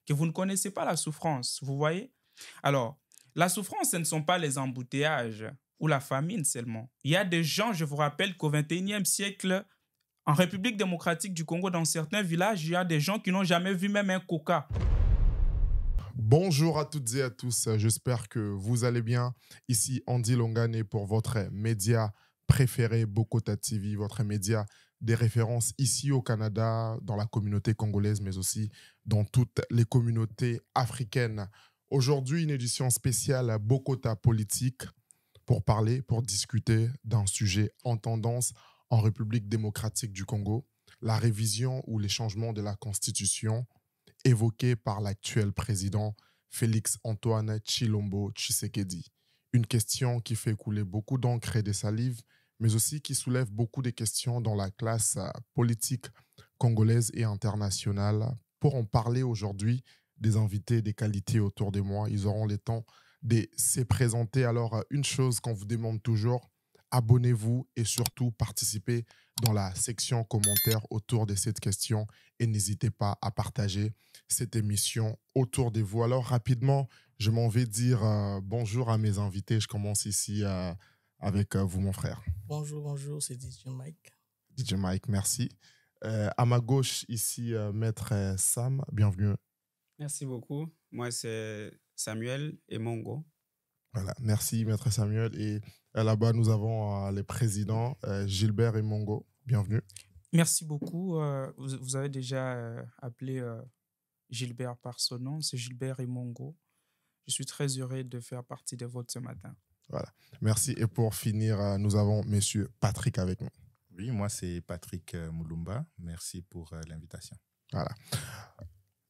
que vous ne connaissez pas la souffrance, vous voyez? Alors, la souffrance, ce ne sont pas les embouteillages ou la famine seulement. Il y a des gens, je vous rappelle qu'au 21e siècle, en République démocratique du Congo, dans certains villages, il y a des gens qui n'ont jamais vu même un coca. Bonjour à toutes et à tous, j'espère que vous allez bien. Ici Andy Longane pour votre média préféré, Bokota TV, votre média des références ici au Canada, dans la communauté congolaise, mais aussi dans toutes les communautés africaines. Aujourd'hui, une édition spéciale Bokota Politique pour parler, pour discuter d'un sujet en tendance en République démocratique du Congo, la révision ou les changements de la Constitution évoqué par l'actuel président Félix-Antoine Tshilombo Tshisekedi. Une question qui fait couler beaucoup d'encre et de salive, mais aussi qui soulève beaucoup de questions dans la classe politique congolaise et internationale. Pour en parler aujourd'hui, des invités, des qualités autour de moi, ils auront le temps de se présenter. Alors, une chose qu'on vous demande toujours, abonnez-vous et surtout participez dans la section commentaires autour de cette question et n'hésitez pas à partager cette émission autour de vous. Alors rapidement, je m'en vais dire bonjour à mes invités. Je commence ici avec vous, mon frère. Bonjour, c'est DJ Mike. DJ Mike, merci. À ma gauche, ici, Maître Sam, bienvenue. Merci beaucoup. Moi, c'est Samuel Emongo. Voilà, merci Maître Samuel. Et là-bas, nous avons le président Gilbert Emongo. Bienvenue. Merci beaucoup. Vous avez déjà appelé Gilbert par son nom, c'est Gilbert Emongo. Je suis très heureux de faire partie des votes ce matin. Voilà, merci. Et pour finir, nous avons Monsieur Patrick avec nous. Oui, moi c'est Patrick Moulumba. Merci pour l'invitation. Voilà.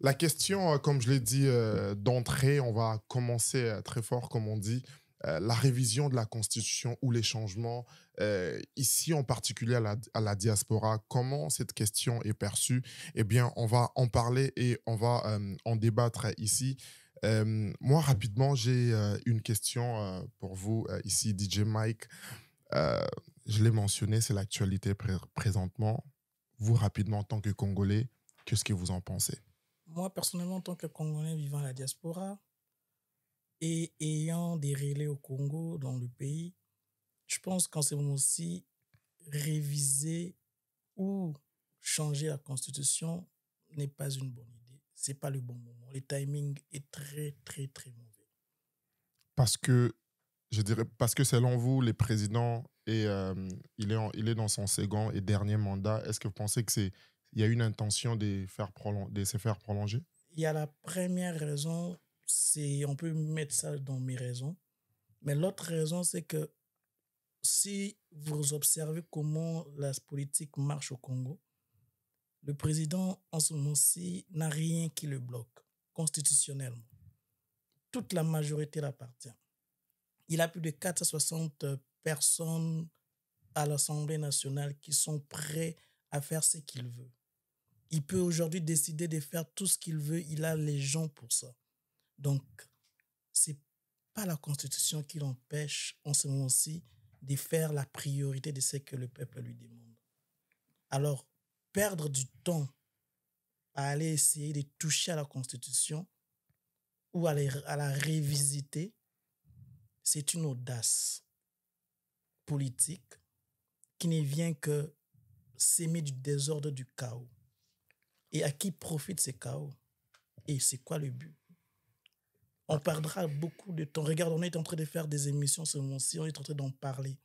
La question, comme je l'ai dit d'entrée, on va commencer très fort, comme on dit, la révision de la Constitution ou les changements, ici en particulier à la diaspora. Comment cette question est perçue? Eh bien, on va en parler et on va en débattre ici. Moi, rapidement, j'ai une question pour vous ici, DJ Mike. Je l'ai mentionné, c'est l'actualité présentement. Vous, rapidement, en tant que Congolais, qu'est-ce que vous en pensez? Moi, personnellement, en tant que Congolais vivant à la diaspora et ayant des relais au Congo, dans le pays, je pense qu'en ce moment-ci, réviser ou changer la Constitution n'est pas une bonne idée. Ce n'est pas le bon moment. Le timing est très, très, très mauvais. Parce que, je dirais, parce que selon vous, le président, il est dans son second et dernier mandat. Est-ce que vous pensez qu'il y a une intention de se faire prolonger? Il y a la première raison, on peut mettre ça dans mes raisons. Mais l'autre raison, c'est que si vous observez comment la politique marche au Congo, le président, en ce moment-ci, n'a rien qui le bloque constitutionnellement. Toute la majorité l'appartient. Il a plus de 460 personnes à l'Assemblée nationale qui sont prêts à faire ce qu'il veut. Il peut aujourd'hui décider de faire tout ce qu'il veut. Il a les gens pour ça. Donc, ce n'est pas la Constitution qui l'empêche en ce moment-ci de faire la priorité de ce que le peuple lui demande. Alors, perdre du temps à aller essayer de toucher à la Constitution ou à la révisiter, c'est une audace politique qui ne vient que s'aimer du désordre, du chaos. Et à qui profite ce chaos? Et c'est quoi le but? On perdra beaucoup de temps. Regarde, on est en train de faire des émissions ce moment-ci, on est en train d'en parler.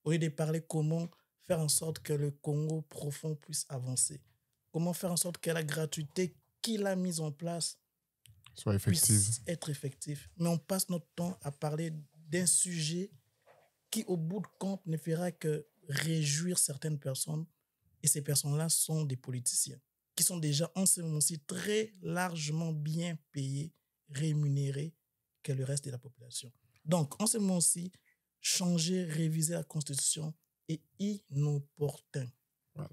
Au lieu de parler comment faire en sorte que le Congo profond puisse avancer. Comment faire en sorte que la gratuité qu'il a mise en place soit effective. Puisse être effective. Mais on passe notre temps à parler d'un sujet qui, au bout de compte, ne fera que réjouir certaines personnes. Et ces personnes-là sont des politiciens qui sont déjà en ce moment-ci très largement bien payés, rémunérés que le reste de la population. Donc, en ce moment-ci, changer, réviser la Constitution est inopportun. Voilà.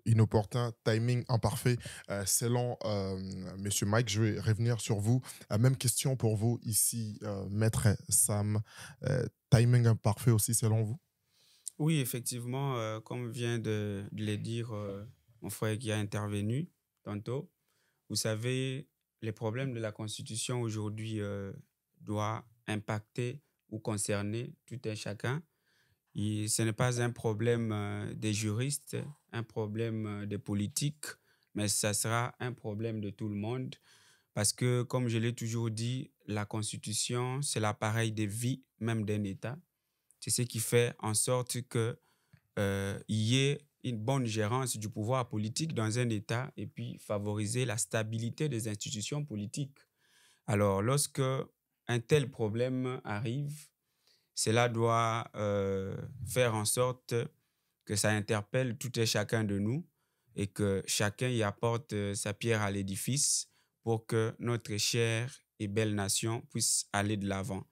Inopportun, timing imparfait. Selon M. Mike, je vais revenir sur vous. Même question pour vous ici, Maître Sam. Timing imparfait aussi selon vous? Oui, effectivement, comme vient de le dire mon frère qui a intervenu tantôt, vous savez, les problèmes de la Constitution aujourd'hui doivent impacter ou concerner tout un chacun. Et ce n'est pas un problème des juristes, un problème des politiques, mais ça sera un problème de tout le monde. Parce que, comme je l'ai toujours dit, la Constitution, c'est l'appareil de vie même d'un État. C'est ce qui fait en sorte qu'il y ait une bonne gérance du pouvoir politique dans un État et puis favoriser la stabilité des institutions politiques. Alors, lorsque un tel problème arrive, cela doit faire en sorte que ça interpelle tout et chacun de nous et que chacun y apporte sa pierre à l'édifice pour que notre chère et belle nation puisse aller de l'avant.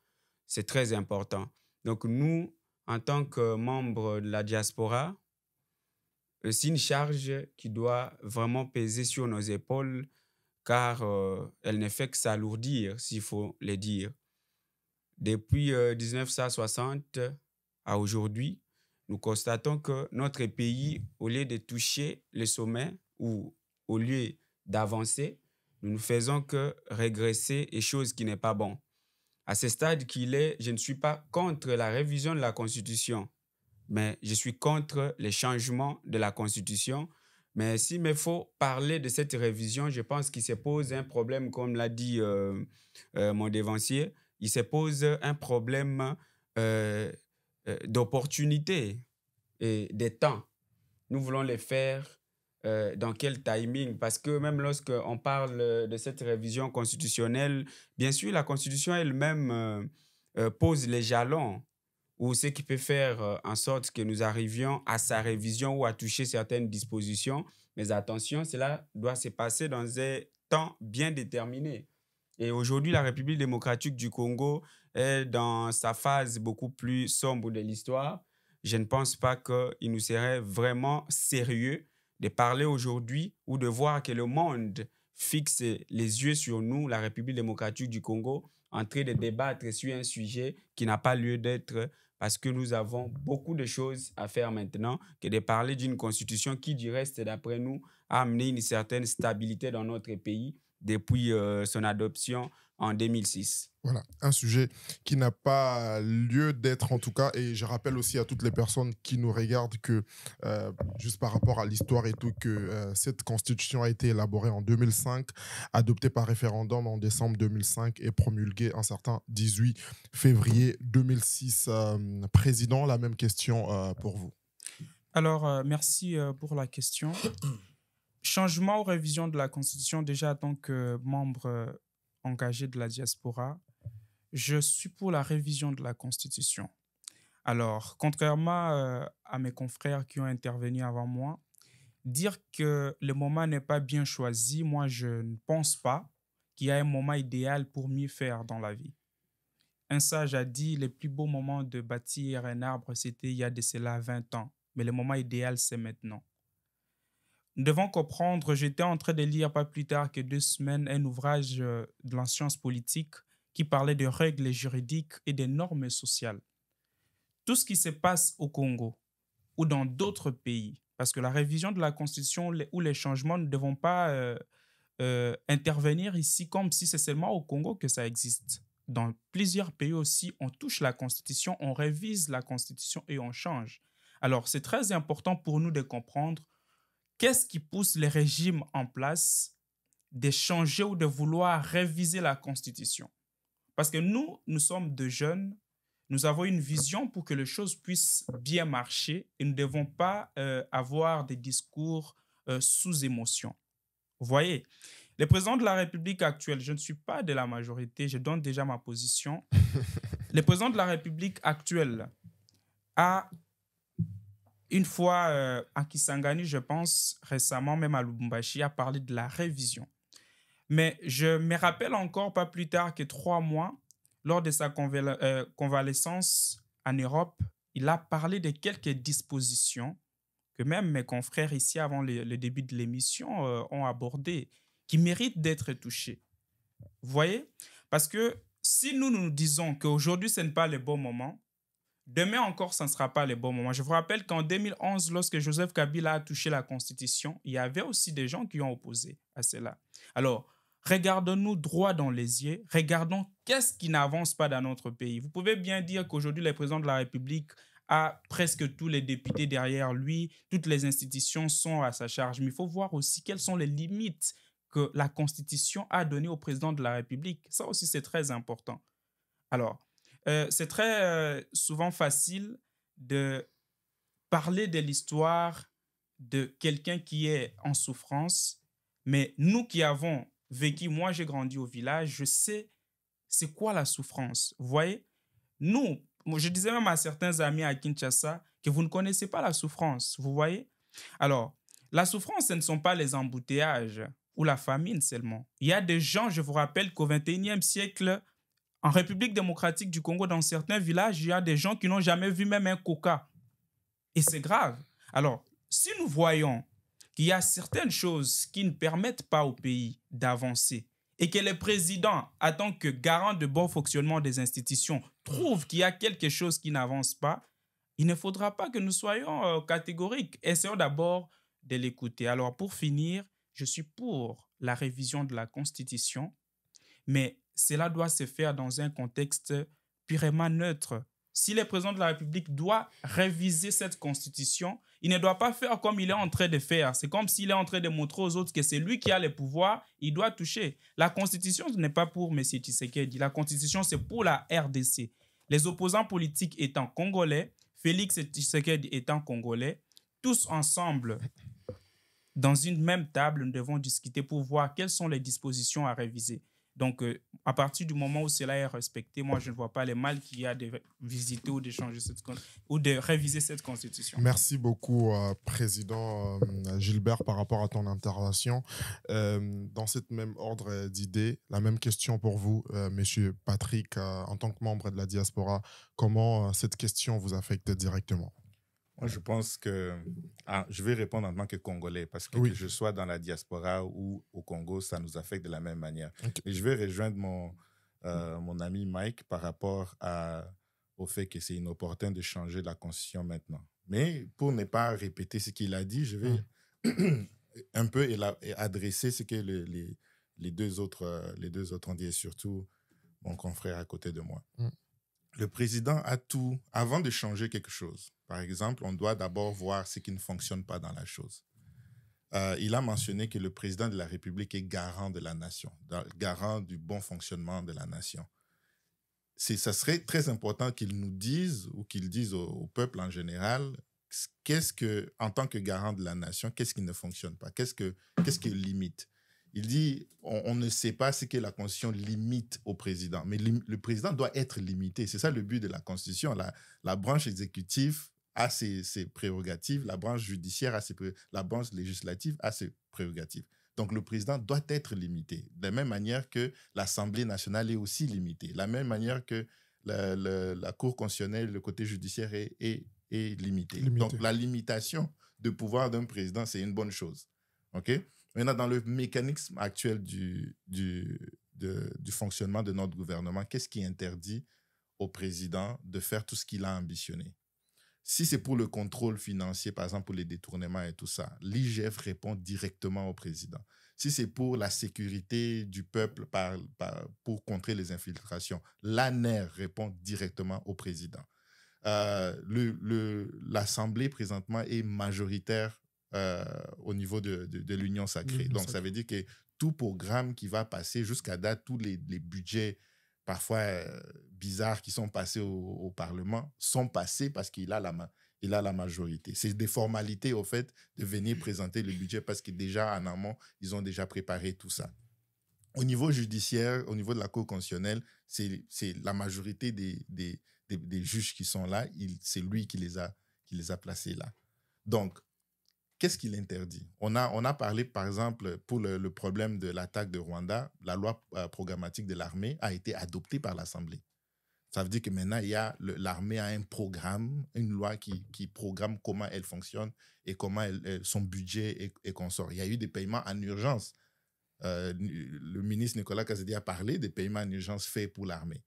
C'est très important. Donc nous, en tant que membres de la diaspora, c'est une charge qui doit vraiment peser sur nos épaules car elle ne fait que s'alourdir, s'il faut le dire. Depuis 1960 à aujourd'hui, nous constatons que notre pays, au lieu de toucher le sommet ou au lieu d'avancer, nous ne faisons que régresser et chose qui n'est pas bon. À ce stade qu'il est, je ne suis pas contre la révision de la Constitution, mais je suis contre les changements de la Constitution. Mais s'il me faut parler de cette révision, je pense qu'il se pose un problème, comme l'a dit mon dévancier, il se pose un problème d'opportunité et de temps. Nous voulons les faire dans quel timing? Parce que même lorsqu'on parle de cette révision constitutionnelle, bien sûr, la Constitution elle-même pose les jalons ou ce qui peut faire en sorte que nous arrivions à sa révision ou à toucher certaines dispositions. Mais attention, cela doit se passer dans un temps bien déterminé. Et aujourd'hui, la République démocratique du Congo est dans sa phase beaucoup plus sombre de l'histoire. Je ne pense pas qu'il nous serait vraiment sérieux de parler aujourd'hui ou de voir que le monde fixe les yeux sur nous, la République démocratique du Congo, en train de débattre sur un sujet qui n'a pas lieu d'être parce que nous avons beaucoup de choses à faire maintenant que de parler d'une constitution qui, du reste, d'après nous, a amené une certaine stabilité dans notre pays depuis son adoption en 2006. Voilà, un sujet qui n'a pas lieu d'être en tout cas. Et je rappelle aussi à toutes les personnes qui nous regardent que, juste par rapport à l'histoire et tout, que cette constitution a été élaborée en 2005, adoptée par référendum en décembre 2005 et promulguée un certain 18 février 2006. Président, la même question pour vous. Alors, merci pour la question. Changement ou révision de la Constitution, déjà en tant que membre engagé de la diaspora, je suis pour la révision de la Constitution. Alors, contrairement à mes confrères qui ont intervenu avant moi, dire que le moment n'est pas bien choisi, moi, je ne pense pas qu'il y a un moment idéal pour mieux faire dans la vie. Un sage a dit, les plus beaux moments de bâtir un arbre, c'était il y a de cela 20 ans. Mais le moment idéal, c'est maintenant. Nous devons comprendre, j'étais en train de lire pas plus tard que 2 semaines un ouvrage de la science politique qui parlait de règles juridiques et des normes sociales. Tout ce qui se passe au Congo ou dans d'autres pays, parce que la révision de la Constitution ou les changements ne devront pas intervenir ici comme si c'est seulement au Congo que ça existe. Dans plusieurs pays aussi, on touche la Constitution, on révise la Constitution et on change. Alors, c'est très important pour nous de comprendre qu'est-ce qui pousse les régimes en place de changer ou de vouloir réviser la Constitution. Parce que nous sommes de jeunes, nous avons une vision pour que les choses puissent bien marcher et nous ne devons pas avoir des discours sous émotion. Vous voyez, le président de la République actuelle, je ne suis pas de la majorité, je donne déjà ma position. Le président de la République actuelle a, une fois à Kisangani, je pense, récemment, même à Lubumbashi, a parlé de la révision. Mais je me rappelle encore pas plus tard que 3 mois, lors de sa convalescence en Europe, il a parlé de quelques dispositions que même mes confrères ici, avant le début de l'émission, ont abordées, qui méritent d'être touchées. Vous voyez? Parce que si nous disons qu'aujourd'hui, ce n'est pas le bon moment, demain encore, ce ne sera pas le bon moment. Je vous rappelle qu'en 2011, lorsque Joseph Kabila a touché la Constitution, il y avait aussi des gens qui ont opposé à cela. Alors, regardons-nous droit dans les yeux, regardons qu'est-ce qui n'avance pas dans notre pays. Vous pouvez bien dire qu'aujourd'hui, le président de la République a presque tous les députés derrière lui, toutes les institutions sont à sa charge, mais il faut voir aussi quelles sont les limites que la Constitution a données au président de la République. Ça aussi, c'est très important. Alors, c'est très souvent facile de parler de l'histoire de quelqu'un qui est en souffrance, mais nous qui avons vécu, moi j'ai grandi au village, je sais c'est quoi la souffrance. Vous voyez, nous, je disais même à certains amis à Kinshasa que vous ne connaissez pas la souffrance, vous voyez. Alors, la souffrance, ce ne sont pas les embouteillages ou la famine seulement. Il y a des gens, je vous rappelle qu'au XXIe siècle, en République démocratique du Congo, dans certains villages, il y a des gens qui n'ont jamais vu même un coca. Et c'est grave. Alors, si nous voyons qu'il y a certaines choses qui ne permettent pas au pays d'avancer et que le président, en tant que garant de bon fonctionnement des institutions, trouve qu'il y a quelque chose qui n'avance pas, il ne faudra pas que nous soyons catégoriques. Essayons d'abord de l'écouter. Alors, pour finir, je suis pour la révision de la Constitution, mais cela doit se faire dans un contexte purement neutre. Si le président de la République doit réviser cette Constitution, il ne doit pas faire comme il est en train de faire. C'est comme s'il est en train de montrer aux autres que c'est lui qui a le pouvoir, il doit toucher. La Constitution, ce n'est pas pour M. Tshisekedi. La Constitution, c'est pour la RDC. Les opposants politiques étant congolais, Félix Tshisekedi étant congolais, tous ensemble, dans une même table, nous devons discuter pour voir quelles sont les dispositions à réviser. Donc, à partir du moment où cela est respecté, moi, je ne vois pas les mal qu'il y a de visiter ou de changer ou de réviser cette constitution. Merci beaucoup, Président Gilbert, par rapport à ton intervention. Dans cette même ordre d'idées, la même question pour vous, Monsieur Patrick, en tant que membre de la diaspora. Comment cette question vous affecte directement? Moi, je pense que... je vais répondre en tant que Congolais, parce que, oui, que je sois dans la diaspora ou au Congo, ça nous affecte de la même manière. Okay. Et je vais rejoindre mon ami Mike par rapport au fait que c'est inopportun de changer la Constitution maintenant. Mais pour ne pas répéter ce qu'il a dit, je vais un peu adresser ce que les deux autres ont dit, et surtout mon confrère à côté de moi. Le président a tout, avant de changer quelque chose. Par exemple, on doit d'abord voir ce qui ne fonctionne pas dans la chose. Il a mentionné que le président de la République est garant de la nation, garant du bon fonctionnement de la nation. Ça serait très important qu'il nous dise, ou qu'il dise au peuple en général, en tant que garant de la nation, qu'est-ce qui ne fonctionne pas, qu'est-ce qui limite. Il dit, on ne sait pas ce que la Constitution limite au président, mais le président doit être limité. C'est ça le but de la Constitution. La branche exécutive a ses prérogatives, la branche judiciaire la branche législative a ses prérogatives. Donc, le président doit être limité. De la même manière que l'Assemblée nationale est aussi limitée. De la même manière que la Cour constitutionnelle, le côté judiciaire est limité. Donc, la limitation de pouvoir d'un président, c'est une bonne chose. OK? Maintenant, dans le mécanisme actuel du fonctionnement de notre gouvernement, qu'est-ce qui interdit au président de faire tout ce qu'il a ambitionné? Si c'est pour le contrôle financier, par exemple pour les détournements et tout ça, l'IGF répond directement au président. Si c'est pour la sécurité du peuple pour contrer les infiltrations, l'ANER répond directement au président. L'Assemblée, présentement, est majoritaire au niveau de l'Union sacrée. Donc, ça veut dire que tout programme qui va passer jusqu'à date, tous les budgets parfois bizarres qui sont passés au Parlement sont passés parce qu'il a la majorité. C'est des formalités, au fait, de venir présenter le budget parce que déjà, en amont, ils ont déjà préparé tout ça. Au niveau judiciaire, au niveau de la Cour constitutionnelle, c'est la majorité des juges qui sont là, c'est lui qui les a placés là. Donc, qu'est-ce qu'il interdit? On a parlé, par exemple, pour le problème de l'attaque de Rwanda, la loi programmatique de l'armée a été adoptée par l'Assemblée. Ça veut dire que maintenant, l'armée a un programme, une loi qui programme comment elle fonctionne et comment son budget est consort. Il y a eu des paiements en urgence. Le ministre Nicolas Kazadi a parlé des paiements en urgence faits pour l'armée.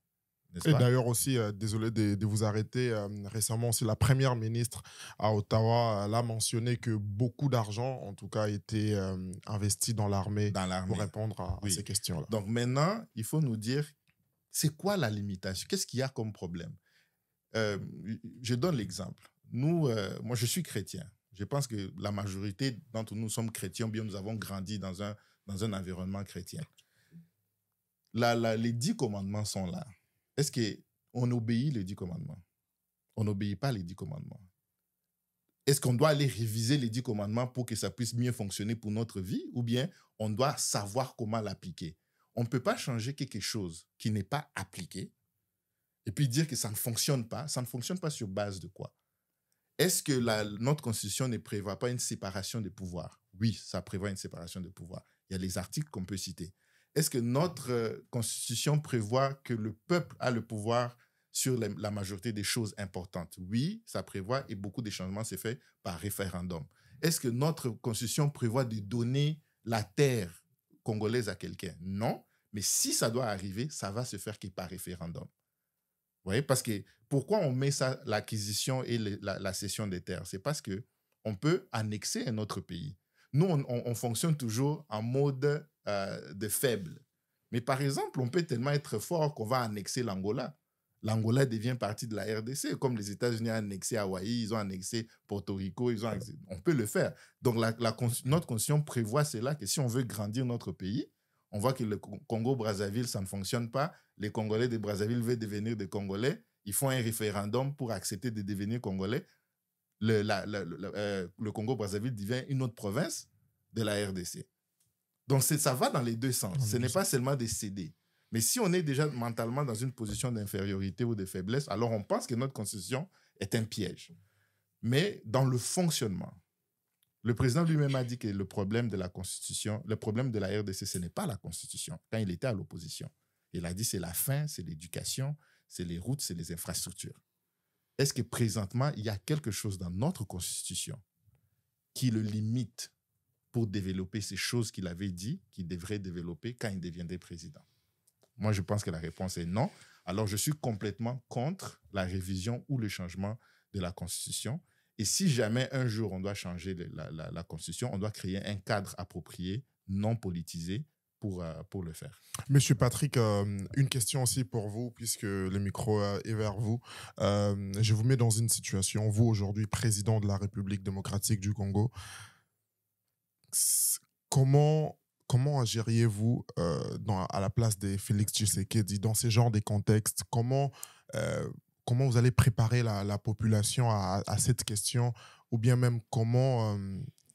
n'est-ce Et pas? d'ailleurs aussi, désolé de vous arrêter, récemment aussi, la première ministre à Ottawa elle a mentionné que beaucoup d'argent, en tout cas, a été investi dans l'armée Dans l'armée. pour répondre à Oui. ces questions-là. Donc maintenant, il faut nous dire, c'est quoi la limitation? Qu'est-ce qu'il y a comme problème? Je donne l'exemple. Nous, moi, je suis chrétien. Je pense que la majorité d'entre nous sommes chrétiens, ou bien nous avons grandi dans un environnement chrétien. Les 10 commandements sont là. Est-ce qu'on obéit les 10 commandements? On n'obéit pas les 10 commandements. Est-ce qu'on doit aller réviser les 10 commandements pour que ça puisse mieux fonctionner pour notre vie, ou bien on doit savoir comment l'appliquer? On ne peut pas changer quelque chose qui n'est pas appliqué et puis dire que ça ne fonctionne pas. Ça ne fonctionne pas sur base de quoi? Est-ce que notre Constitution ne prévoit pas une séparation des pouvoirs? Oui, ça prévoit une séparation des pouvoirs. Il y a les articles qu'on peut citer. Est-ce que notre Constitution prévoit que le peuple a le pouvoir sur la majorité des choses importantes? Oui, ça prévoit et beaucoup de changements s'est fait par référendum. Est-ce que notre Constitution prévoit de donner la terre congolaise à quelqu'un? Non, mais si ça doit arriver, ça va se faire que par référendum. Vous voyez, parce que pourquoi on met ça, l'acquisition et la cession des terres? C'est parce qu'on peut annexer un autre pays. Nous, on fonctionne toujours en mode de faible. Mais par exemple, on peut tellement être fort qu'on va annexer l'Angola. L'Angola devient partie de la RDC, comme les États-Unis ont annexé Hawaï, ils ont annexé Porto Rico, on peut le faire. Donc, notre constitution prévoit cela, que si on veut grandir notre pays, on voit que le Congo-Brazzaville, ça ne fonctionne pas. Les Congolais de Brazzaville veulent devenir des Congolais. Ils font un référendum pour accepter de devenir Congolais. Le Congo-Brazzaville devient une autre province de la RDC. Donc, ça va dans les deux sens. Ce n'est pas seulement des céder. Mais si on est déjà mentalement dans une position d'infériorité ou de faiblesse, alors on pense que notre constitution est un piège. Mais dans le fonctionnement, le président lui-même a dit que le problème de la constitution, le problème de la RDC, ce n'est pas la constitution, quand il était à l'opposition. Il a dit c'est la faim, c'est l'éducation, c'est les routes, c'est les infrastructures. Est-ce que présentement, il y a quelque chose dans notre constitution qui le limite pour développer ces choses qu'il avait dit qu'il devrait développer quand il deviendrait président? Moi, je pense que la réponse est non. Alors, je suis complètement contre la révision ou le changement de la Constitution. Et si jamais un jour on doit changer la Constitution, on doit créer un cadre approprié, non politisé, pour le faire. Monsieur Patrick, une question aussi pour vous, puisque le micro est vers vous. Je vous mets dans une situation, vous aujourd'hui, président de la République démocratique du Congo, comment agiriez-vous à la place de Félix Tshisekedi dans ce genre de contexte? Comment vous allez préparer la population à cette question, ou bien même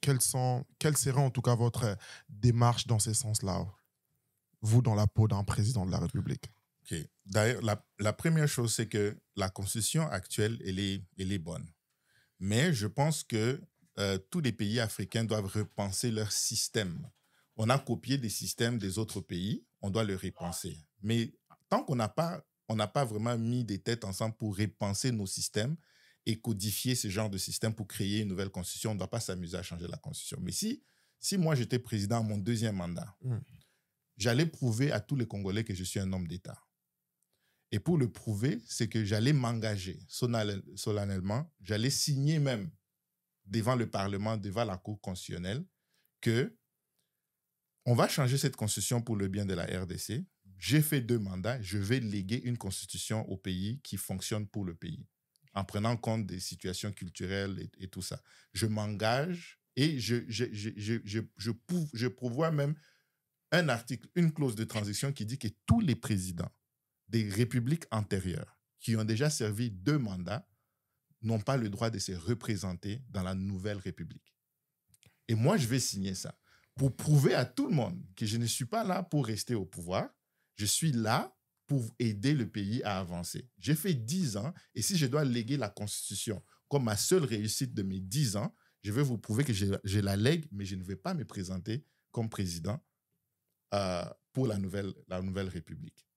quelle serait en tout cas votre démarche dans ce sens-là, vous dans la peau d'un président de la République? Okay. D'ailleurs, la première chose, c'est que la Constitution actuelle, elle est bonne. Mais je pense que tous les pays africains doivent repenser leur système. On a copié des systèmes des autres pays, on doit le repenser. Mais tant qu'on n'a pas vraiment mis des têtes ensemble pour repenser nos systèmes et codifier ce genre de système pour créer une nouvelle constitution, on ne doit pas s'amuser à changer la constitution. Mais si moi j'étais président à mon deuxième mandat, j'allais prouver à tous les Congolais que je suis un homme d'État. Et pour le prouver, c'est que j'allais m'engager solennellement, j'allais signer même devant le Parlement, devant la Cour constitutionnelle, que on va changer cette constitution pour le bien de la RDC. J'ai fait 2 mandats, je vais léguer une constitution au pays qui fonctionne pour le pays, en prenant compte des situations culturelles et tout ça. Je m'engage et je prévois même un article, une clause de transition qui dit que tous les présidents des républiques antérieures qui ont déjà servi 2 mandats n'ont pas le droit de se représenter dans la nouvelle république. Et moi, je vais signer ça pour prouver à tout le monde que je ne suis pas là pour rester au pouvoir. Je suis là pour aider le pays à avancer. J'ai fait 10 ans et si je dois léguer la Constitution comme ma seule réussite de mes 10 ans, je vais vous prouver que je la lègue, mais je ne vais pas me présenter comme président pour la nouvelle République.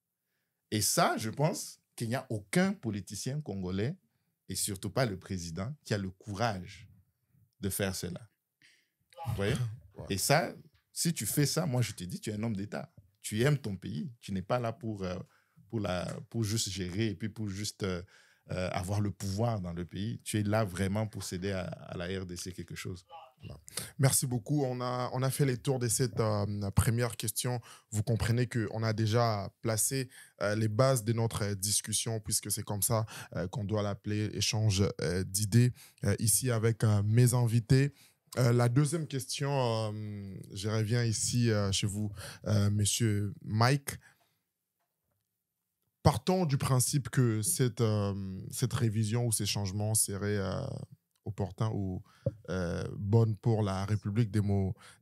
Et ça, je pense qu'il n'y a aucun politicien congolais, et surtout pas le président, qui a le courage de faire cela. Vous voyez? Et ça, si tu fais ça, moi je te dis, tu es un homme d'État. Tu aimes ton pays. Tu n'es pas là pour pour juste gérer et puis pour juste avoir le pouvoir dans le pays. Tu es là vraiment pour céder à la RDC quelque chose. Voilà. Merci beaucoup. On a fait les tours de cette première question. Vous comprenez qu'on a déjà placé les bases de notre discussion, puisque c'est comme ça qu'on doit l'appeler, échange d'idées, ici avec mes invités. La deuxième question, je reviens ici chez vous, monsieur Mike. Partons du principe que cette révision ou ces changements seraient opportuns ou bonnes pour la République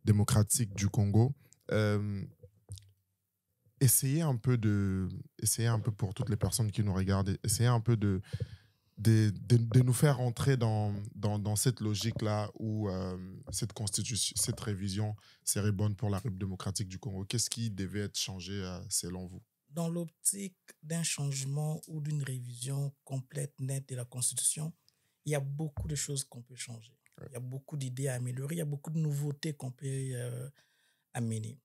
démocratique du Congo. Essayez un peu pour toutes les personnes qui nous regardent, essayez un peu de nous faire entrer dans cette logique-là où cette révision serait bonne pour la République démocratique du Congo. Qu'est-ce qui devait être changé selon vous? Dans l'optique d'un changement ou d'une révision complète, nette de la Constitution, il y a beaucoup de choses qu'on peut changer. Il y a beaucoup d'idées à améliorer, il y a beaucoup de nouveautés qu'on peut amener.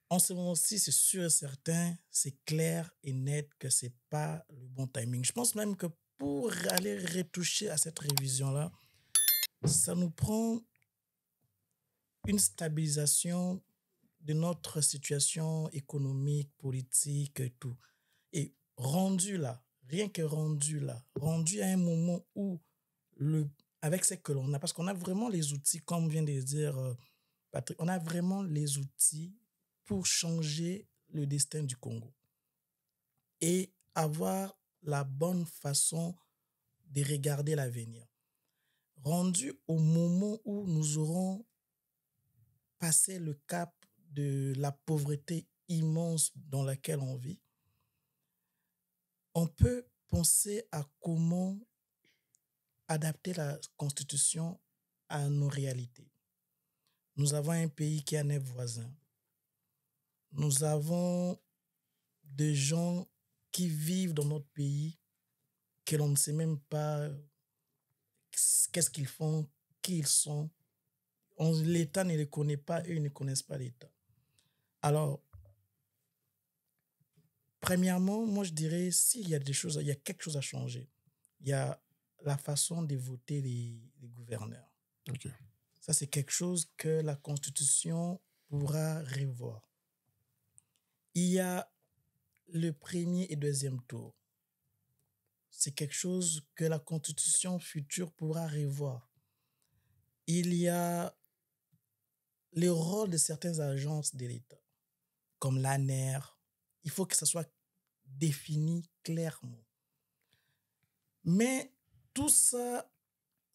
En ce moment-ci, c'est sûr et certain, c'est clair et net que ce n'est pas le bon timing. Je pense même que pour aller retoucher à cette révision-là, ça nous prend une stabilisation de notre situation économique, politique et tout. Et rendu là, rien que rendu là, rendu à un moment où, avec ce que l'on a, parce qu'on a vraiment les outils, comme vient de dire Patrick, on a vraiment les outils pour changer le destin du Congo et avoir la bonne façon de regarder l'avenir. Rendu au moment où nous aurons passé le cap de la pauvreté immense dans laquelle on vit, on peut penser à comment adapter la Constitution à nos réalités. Nous avons un pays qui a 9 voisins. Nous avons des gens qui vivent dans notre pays que l'on ne sait même pas qu'est-ce qu'ils font, qui ils sont. L'État ne les connaît pas, eux ils ne connaissent pas l'État. Alors, premièrement, moi je dirais, il y a quelque chose à changer. Il y a la façon de voter les gouverneurs. Okay. Ça, c'est quelque chose que la Constitution pourra revoir. Il y a le premier et deuxième tour. C'est quelque chose que la Constitution future pourra revoir. Il y a le rôle de certaines agences de l'État, comme l'ANER. Il faut que ça soit défini clairement. Mais tout ça,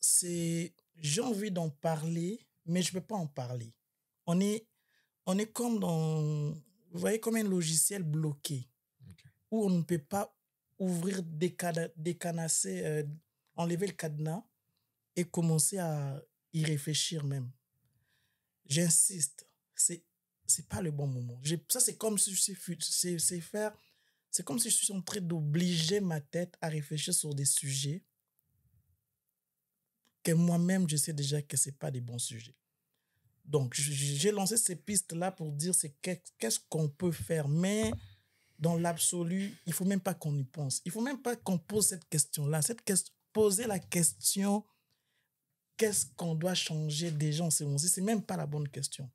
j'ai envie d'en parler, mais je ne peux pas en parler. On est comme vous voyez, comme un logiciel bloqué, okay, où on ne peut pas ouvrir, décanasser, enlever le cadenas et commencer à y réfléchir même. J'insiste, c'est pas le bon moment. Ça, c'est comme si c'est comme si je suis en train d'obliger ma tête à réfléchir sur des sujets que moi-même, je sais déjà que ce n'est pas des bons sujets. Donc, j'ai lancé ces pistes-là pour dire qu'est-ce qu'on peut faire. Mais dans l'absolu, il ne faut même pas qu'on y pense. Il ne faut même pas qu'on pose cette question-là. Poser la question, qu'est-ce qu'on doit changer déjà en ce moment-ci, ce n'est même pas la bonne question.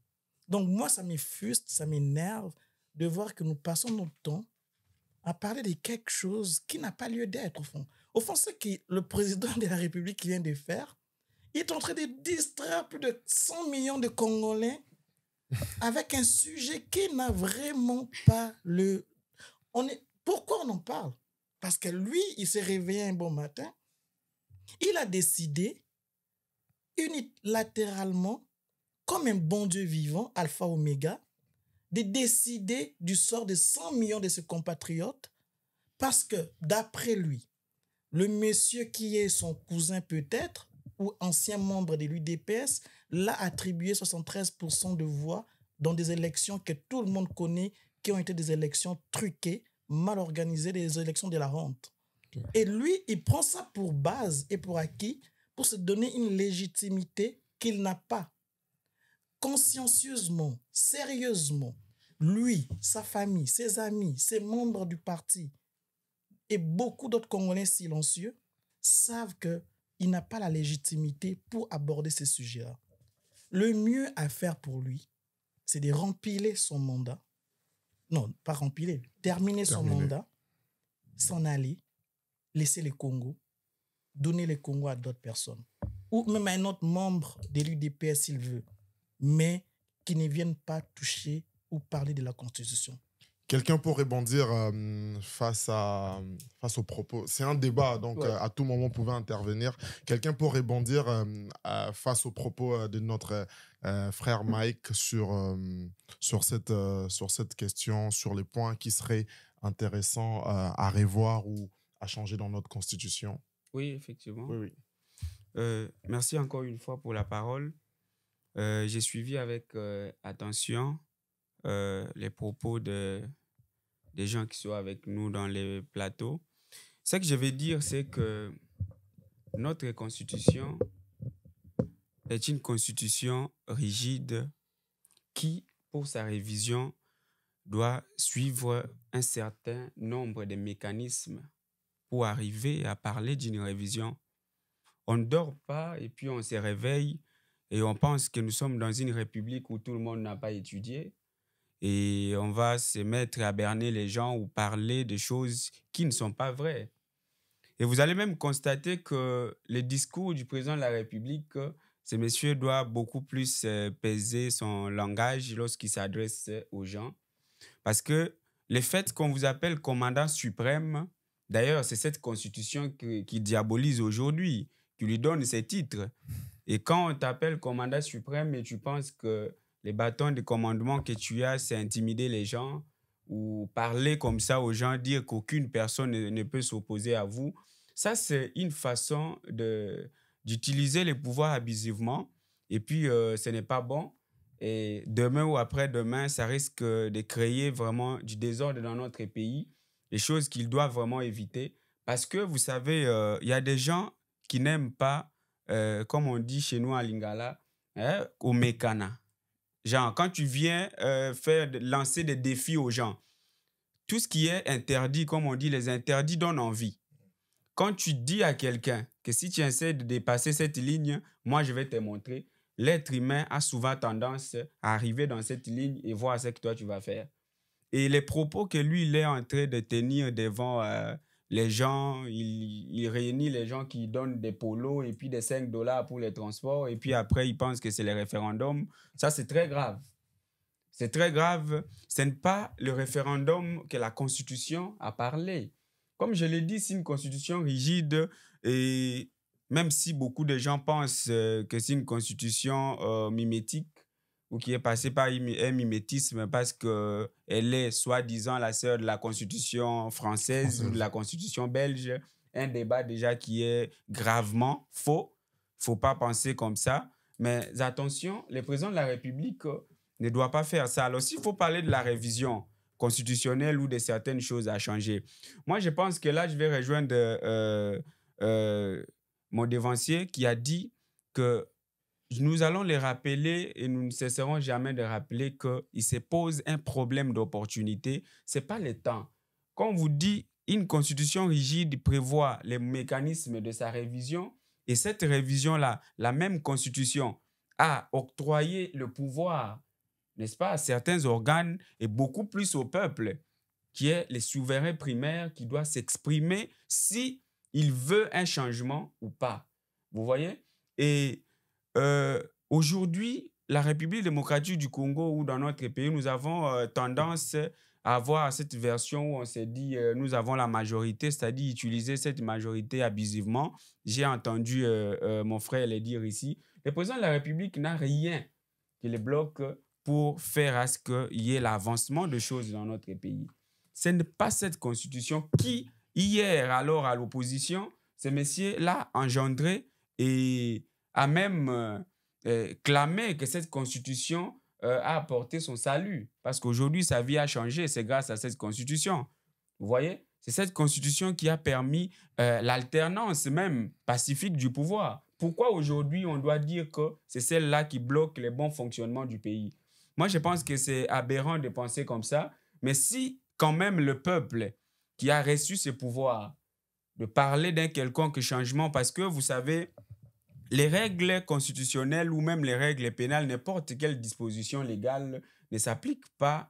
Donc, moi, ça m'effuste, ça m'énerve de voir que nous passons notre temps à parler de quelque chose qui n'a pas lieu d'être, au fond. Au fond, ce que le président de la République vient de faire, il est en train de distraire plus de 100 millions de Congolais avec un sujet qui n'a vraiment pas Pourquoi on en parle? Parce que lui, il s'est réveillé un bon matin, il a décidé unilatéralement, comme un bon Dieu vivant, Alpha Oméga, de décider du sort de 100 millions de ses compatriotes parce que, d'après lui, le monsieur qui est son cousin peut-être, ou ancien membre de l'UDPS, l'a attribué 73% de voix dans des élections que tout le monde connaît, qui ont été des élections truquées, mal organisées, des élections de la honte. Okay. Et lui, il prend ça pour base et pour acquis pour se donner une légitimité qu'il n'a pas. Consciencieusement, sérieusement, lui, sa famille, ses amis, ses membres du parti et beaucoup d'autres Congolais silencieux savent qu'il n'a pas la légitimité pour aborder ces sujets-là. Le mieux à faire pour lui, c'est de remplir son mandat. Non, pas remplir, terminer son mandat, s'en aller, laisser le Congo, donner le Congo à d'autres personnes. Ou même à un autre membre de l'UDPS s'il veut, mais qui ne viennent pas toucher ou parler de la Constitution. Quelqu'un pour rebondir face aux propos. C'est un débat, donc Ouais. à tout moment, vous pouvez intervenir. Quelqu'un pour rebondir face aux propos de notre frère Mike sur cette question, sur les points qui seraient intéressants à revoir ou à changer dans notre Constitution. Oui, effectivement. Oui. Merci encore une fois pour la parole. J'ai suivi avec attention les propos des gens qui sont avec nous dans les plateaux. Ce que je vais dire, c'est que notre constitution est une constitution rigide qui, pour sa révision, doit suivre un certain nombre de mécanismes pour arriver à parler d'une révision. On ne dort pas et puis on se réveille et on pense que nous sommes dans une république où tout le monde n'a pas étudié et on va se mettre à berner les gens ou parler de choses qui ne sont pas vraies. Et vous allez même constater que les discours du président de la République, ce monsieur doit beaucoup plus peser son langage lorsqu'il s'adresse aux gens. Parce que le fait qu'on vous appelle commandant suprême, d'ailleurs, c'est cette constitution qui diabolise aujourd'hui, qui lui donne ses titres. Et quand on t'appelle commandant suprême et tu penses que les bâtons de commandement que tu as, c'est intimider les gens ou parler comme ça aux gens, dire qu'aucune personne ne peut s'opposer à vous, ça, c'est une façon d'utiliser les pouvoirs abusivement. Et puis, ce n'est pas bon. Et demain ou après-demain, ça risque de créer vraiment du désordre dans notre pays, des choses qu'ils doivent vraiment éviter. Parce que, vous savez, il y a des gens qui n'aiment pas, comme on dit chez nous à Lingala, au mécana. Genre, quand tu viens lancer des défis aux gens, tout ce qui est interdit, comme on dit, les interdits donnent envie. Quand tu dis à quelqu'un que si tu essaies de dépasser cette ligne, moi, je vais te montrer, l'être humain a souvent tendance à arriver dans cette ligne et voir ce que toi, tu vas faire. Et les propos que lui, il est en train de tenir devant les gens, il réunit les gens qui donnent des polos et puis des $5 pour les transports et puis après, il pense que c'est le référendum. Ça, c'est très grave. C'est très grave. Ce n'est pas le référendum que la Constitution a parlé. Comme je l'ai dit, c'est une constitution rigide et même si beaucoup de gens pensent que c'est une constitution mimétique ou qui est passée par un mimétisme parce qu'elle est soi-disant la sœur de la constitution française ou de la constitution belge, un débat déjà qui est gravement faux. Il ne faut pas penser comme ça. Mais attention, le président de la République ne doit pas faire ça. Alors, s'il faut parler de la révision constitutionnelle ou de certaines choses à changer. Moi, je pense que là, je vais rejoindre mon devancier qui a dit que nous allons les rappeler et nous ne cesserons jamais de rappeler qu'il se pose un problème d'opportunité. Ce n'est pas le temps. Quand on vous dit une constitution rigide prévoit les mécanismes de sa révision et cette révision-là, la même constitution a octroyé le pouvoir, n'est-ce pas, à certains organes et beaucoup plus au peuple, qui est le souverain primaire qui doit s'exprimer si il veut un changement ou pas. Vous voyez? Et aujourd'hui, la République démocratique du Congo ou dans notre pays, nous avons tendance à avoir cette version où on s'est dit nous avons la majorité, c'est-à-dire utiliser cette majorité abusivement. J'ai entendu mon frère le dire ici. Le président de la République n'a rien qui le bloque pour faire à ce qu'il y ait l'avancement de choses dans notre pays. Ce n'est pas cette constitution qui, hier, alors à l'opposition, ce monsieur l'a engendré et a même clamé que cette constitution a apporté son salut. Parce qu'aujourd'hui, sa vie a changé, c'est grâce à cette constitution. Vous voyez? C'est cette constitution qui a permis l'alternance même pacifique du pouvoir. Pourquoi aujourd'hui, on doit dire que c'est celle-là qui bloque le bon fonctionnement du pays? Moi, je pense que c'est aberrant de penser comme ça. Mais si, quand même, le peuple qui a reçu ce pouvoir de parler d'un quelconque changement, parce que, vous savez, les règles constitutionnelles ou même les règles pénales, n'importe quelle disposition légale ne s'applique pas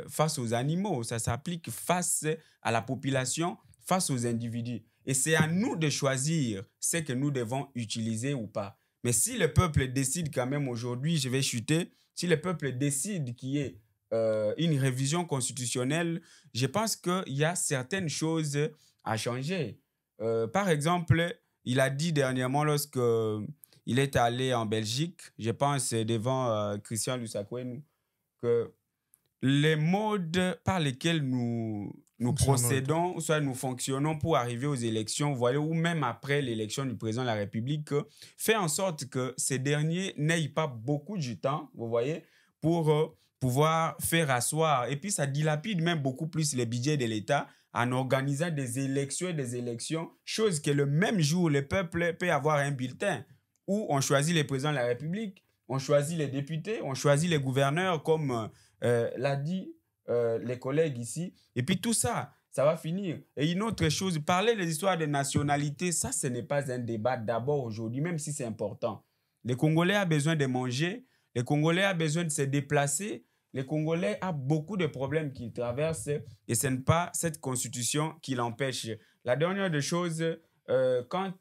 face aux animaux. Ça s'applique face à la population, face aux individus. Et c'est à nous de choisir ce que nous devons utiliser ou pas. Mais si le peuple décide quand même aujourd'hui, je vais chuter, si le peuple décide qu'il y ait une révision constitutionnelle, je pense qu'il y a certaines choses à changer. Par exemple, il a dit dernièrement lorsque il est allé en Belgique, je pense devant Christian Lusakwen, que les modes par lesquels nous procédons, soit nous fonctionnons pour arriver aux élections, vous voyez, ou même après l'élection du président de la République, fait en sorte que ces derniers n'aient pas beaucoup de temps, vous voyez, pour pouvoir faire asseoir. Et puis, ça dilapide même beaucoup plus les budgets de l'État en organisant des élections, chose que le même jour, le peuple peut avoir un bulletin où on choisit les présidents de la République, on choisit les députés, on choisit les gouverneurs, comme l'a dit les collègues ici. Et puis tout ça, ça va finir. Et une autre chose, parler des histoires de nationalité, ça, ce n'est pas un débat d'abord aujourd'hui, même si c'est important. Les Congolais ont besoin de manger, les Congolais ont besoin de se déplacer, les Congolais ont beaucoup de problèmes qu'ils traversent et ce n'est pas cette constitution qui l'empêche. La dernière des choses, quant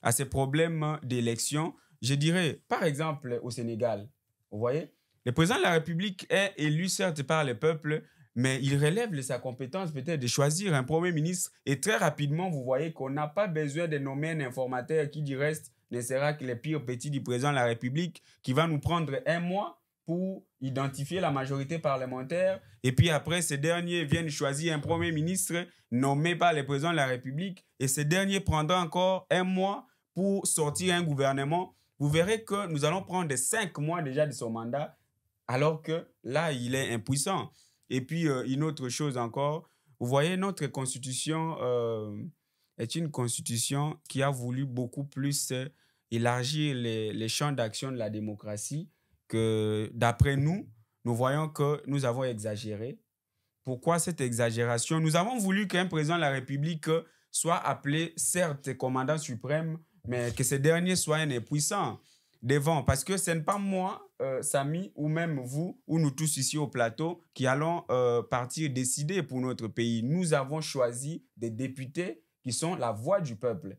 à ces problèmes d'élection, je dirais, par exemple, au Sénégal, vous voyez, le président de la République est élu certes par le peuple, mais il relève de sa compétence peut-être de choisir un premier ministre. Et très rapidement, vous voyez qu'on n'a pas besoin de nommer un informateur qui, du reste, ne sera que le pire petit du président de la République, qui va nous prendre un mois pour identifier la majorité parlementaire. Et puis après, ces derniers viennent choisir un premier ministre nommé par le président de la République. Et ces derniers prendront encore un mois pour sortir un gouvernement. Vous verrez que nous allons prendre 5 mois déjà de son mandat, alors que là, il est impuissant. Et puis, une autre chose encore, vous voyez, notre constitution est une constitution qui a voulu beaucoup plus élargir les champs d'action de la démocratie, que d'après nous, nous voyons que nous avons exagéré. Pourquoi cette exagération? Nous avons voulu qu'un président de la République soit appelé, certes, commandant suprême, mais que ce dernier soit un impuissant devant. Parce que ce n'est pas moi, Samy, ou même vous, ou nous tous ici au plateau, qui allons partir décider pour notre pays. Nous avons choisi des députés qui sont la voix du peuple.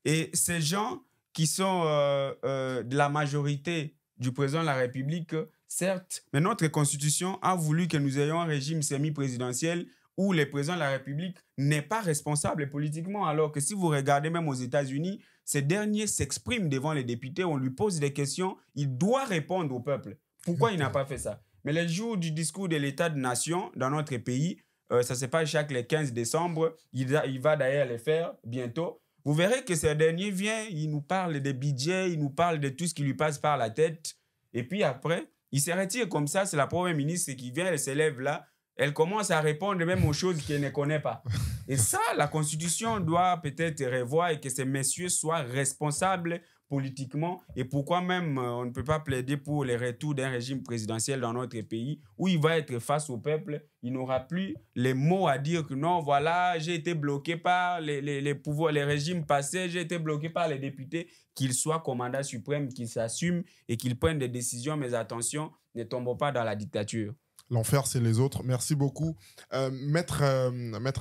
Et ces gens qui sont de la majorité du président de la République, certes, mais notre constitution a voulu que nous ayons un régime semi-présidentiel où le président de la République n'est pas responsable politiquement, alors que si vous regardez même aux États-Unis, ces derniers s'expriment devant les députés, on lui pose des questions, il doit répondre au peuple. Pourquoi il n'a pas fait ça? Mais le jour du discours de l'État de nation dans notre pays, ça se passe chaque le 15 décembre, il va d'ailleurs le faire bientôt. Vous verrez que ce dernier vient, il nous parle des budgets, il nous parle de tout ce qui lui passe par la tête. Et puis après, il se retire comme ça, c'est la première ministre qui vient, elle s'élève là, elle commence à répondre même aux choses qu'elle ne connaît pas. Et ça, la Constitution doit peut-être revoir et que ces messieurs soient responsables politiquement. Et pourquoi même on ne peut pas plaider pour le retour d'un régime présidentiel dans notre pays où il va être face au peuple, il n'aura plus les mots à dire que non, voilà, j'ai été bloqué par les pouvoirs, les régimes passés, j'ai été bloqué par les députés, qu'il soit commandant suprême, qu'il s'assume et qu'il prenne des décisions, mais attention, ne tombons pas dans la dictature. L'enfer, c'est les autres. Merci beaucoup. Maître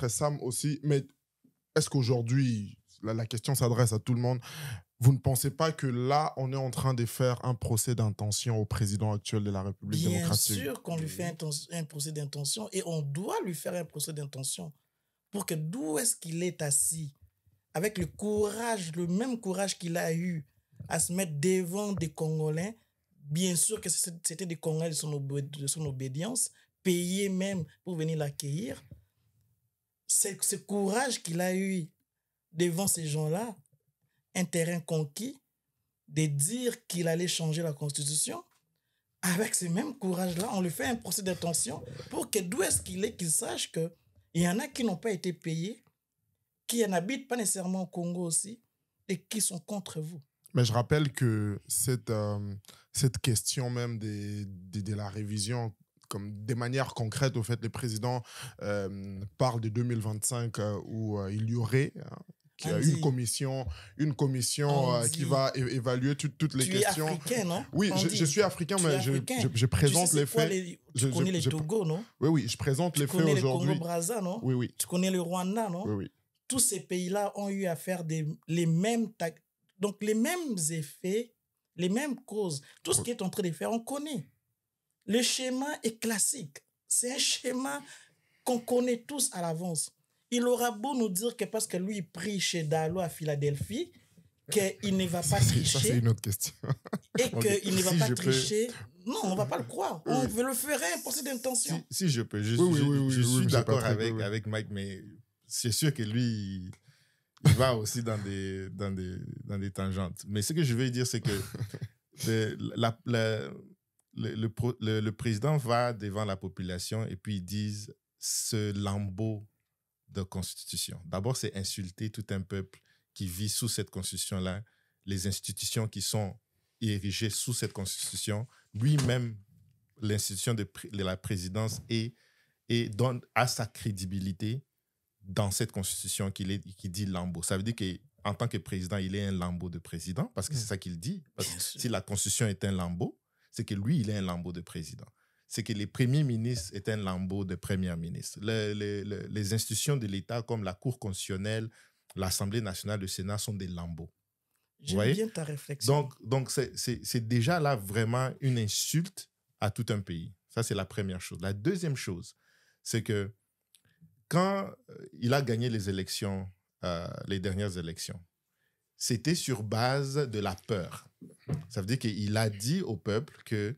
Sam aussi, mais est-ce qu'aujourd'hui, la question s'adresse à tout le monde, vous ne pensez pas que là, on est en train de faire un procès d'intention au président actuel de la République démocratique? Bien sûr qu'on lui fait un procès d'intention et on doit lui faire un procès d'intention pour que d'où est-ce qu'il est assis, avec le courage, le même courage qu'il a eu à se mettre devant des Congolais. Bien sûr que c'était des Congolais de son obédience, payés même pour venir l'accueillir. C'est ce courage qu'il a eu devant ces gens-là, un terrain conquis, de dire qu'il allait changer la Constitution. Avec ce même courage-là, on lui fait un procès d'intention pour que d'où est-ce qu'il est, qu'il sache qu'il y en a qui n'ont pas été payés, qui n'habitent pas nécessairement au Congo aussi, et qui sont contre vous. Mais je rappelle que cette question même de la révision, comme des manières concrètes, au fait, le président parle de 2025 où il y aurait une commission qui va évaluer toutes les questions. Tu es africain, non? Oui, je suis africain, mais je présente les faits. Tu connais les Togo, non? Oui, je présente les faits aujourd'hui. Tu connais le Congo-Brazza, non? Oui. Tu connais le Rwanda, non? Oui. Tous ces pays-là ont eu à faire les mêmes donc les mêmes effets, les mêmes causes. Tout ce qui est en train de faire, on connaît. Le schéma est classique. C'est un schéma qu'on connaît tous à l'avance. Il aura beau nous dire que parce que lui, il prie chez Dalo à Philadelphie, qu'il ne va pas tricher. Ça, c'est une autre question. Et qu'il ne va pas tricher. Non, on ne va pas le croire. On veut le faire pour cette intention. Si je peux, je suis d'accord avec Mike, mais c'est sûr que lui, il va aussi dans des tangentes. Mais ce que je veux dire, c'est que le président va devant la population et puis ils disent ce lambeau de constitution. D'abord, c'est insulter tout un peuple qui vit sous cette constitution-là, les institutions qui sont érigées sous cette constitution, lui-même, l'institution de la présidence et donne à sa crédibilité dans cette constitution qui dit lambeau. Ça veut dire qu'en tant que président, il est un lambeau de président, parce que c'est ça qu'il dit. Parce que si la constitution est un lambeau, c'est que lui, il est un lambeau de président. C'est que les premiers ministres est un lambeau de premier ministre. Les institutions de l'État, comme la Cour constitutionnelle, l'Assemblée nationale, le Sénat, sont des lambeaux. J'aime bien ta réflexion. Donc c'est déjà là vraiment une insulte à tout un pays. Ça, c'est la première chose. La deuxième chose, c'est que quand il a gagné les élections, les dernières élections, c'était sur base de la peur. Ça veut dire qu'il a dit au peuple que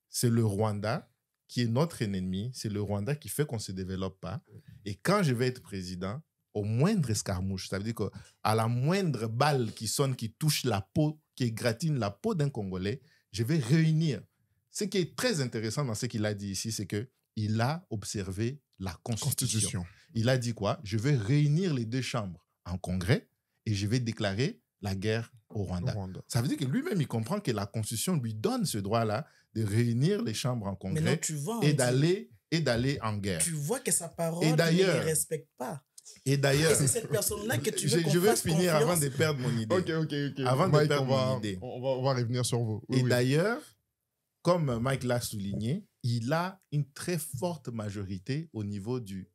c'est le Rwanda qui est notre ennemi, c'est le Rwanda qui fait qu'on ne se développe pas. Et quand je vais être président, au moindre escarmouche, ça veut dire qu'à la moindre balle qui sonne, qui touche la peau, qui égratigne la peau d'un Congolais, je vais réunir. Ce qui est très intéressant dans ce qu'il a dit ici, c'est qu'il a observé la Constitution. Il a dit quoi? Je vais réunir les deux chambres en congrès et je vais déclarer la guerre au Rwanda. Ça veut dire que lui-même, il comprend que la Constitution lui donne ce droit-là de réunir les chambres en congrès et d'aller en guerre. Tu vois que sa parole, il ne les respecte pas. Et d'ailleurs, c'est cette personne-là que tu veux qu'on je veux fasse finir confiance. avant de perdre mon idée. Ok. Avant Mike, de perdre mon idée. On va revenir sur vous. Et d'ailleurs, comme Mike l'a souligné, il a une très forte majorité au niveau de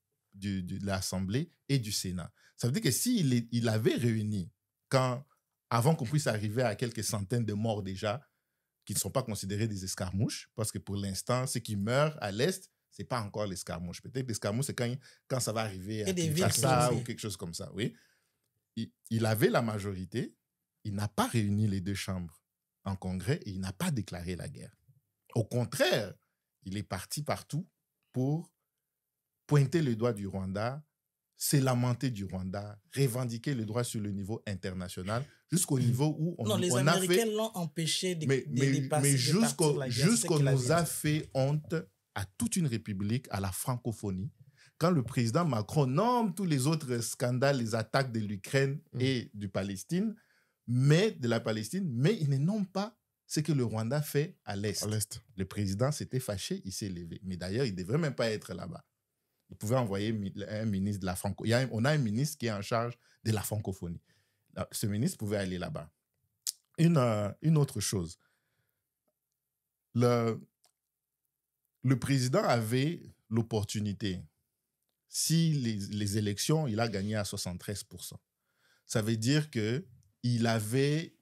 l'Assemblée et du Sénat. Ça veut dire que s'il avait réuni, avant qu'on puisse arriver à quelques centaines de morts déjà, qui ne sont pas considérés des escarmouches, parce que pour l'instant, ceux qui meurent à l'Est, ce n'est pas encore l'escarmouche. Peut-être l'escarmouche, c'est quand ça va arriver à Kinshasa ou quelque chose comme ça. Oui. Il avait la majorité, il n'a pas réuni les deux chambres en congrès et il n'a pas déclaré la guerre. Au contraire, il est parti partout pour pointer le doigt du Rwanda, se lamenter du Rwanda, revendiquer le droit sur le niveau international, jusqu'au niveau où les Américains l'ont empêché de dépasser. Mais jusqu'on nous a fait honte à toute une république, à la francophonie, quand le président Macron nomme tous les autres scandales, les attaques de l'Ukraine et de la Palestine, mais il ne nomme pas ce que le Rwanda fait à l'Est. Le président s'était fâché, il s'est levé. Mais d'ailleurs, il ne devrait même pas être là-bas. Il pouvait envoyer un ministre de la francophonie. On a un ministre qui est en charge de la francophonie. Ce ministre pouvait aller là-bas. Une autre chose. Le président avait l'opportunité, si les élections, il a gagné à 73%. Ça veut dire qu'il avait,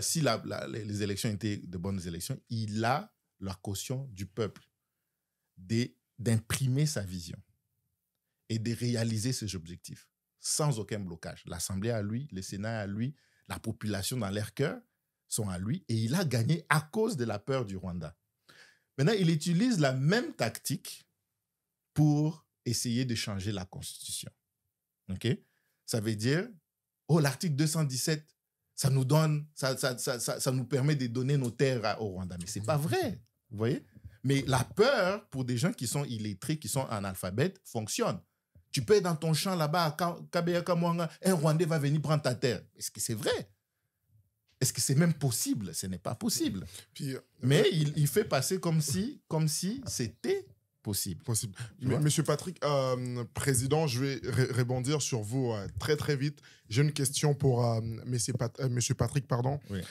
si les élections étaient de bonnes élections, il a la caution du peuple d'imprimer sa vision et de réaliser ses objectifs sans aucun blocage. L'Assemblée à lui, le Sénat à lui, la population dans leur cœur sont à lui et il a gagné à cause de la peur du Rwanda. Maintenant, il utilise la même tactique pour essayer de changer la Constitution. OK? Ça veut dire, l'article 217, ça nous permet de donner nos terres au Rwanda. Mais ce n'est pas vrai. Vous voyez? Mais la peur, pour des gens qui sont illettrés, qui sont analphabètes, fonctionne. Tu peux être dans ton champ là-bas, à Kabea Kamwanga, un Rwandais va venir prendre ta terre. Est-ce que c'est vrai? Est-ce que c'est même possible? Ce n'est pas possible. Puis, Mais il fait passer comme si c'était possible. Monsieur Patrick, Président, je vais rebondir sur vous très très vite. J'ai une question pour Monsieur Patrick, pardon. Oui.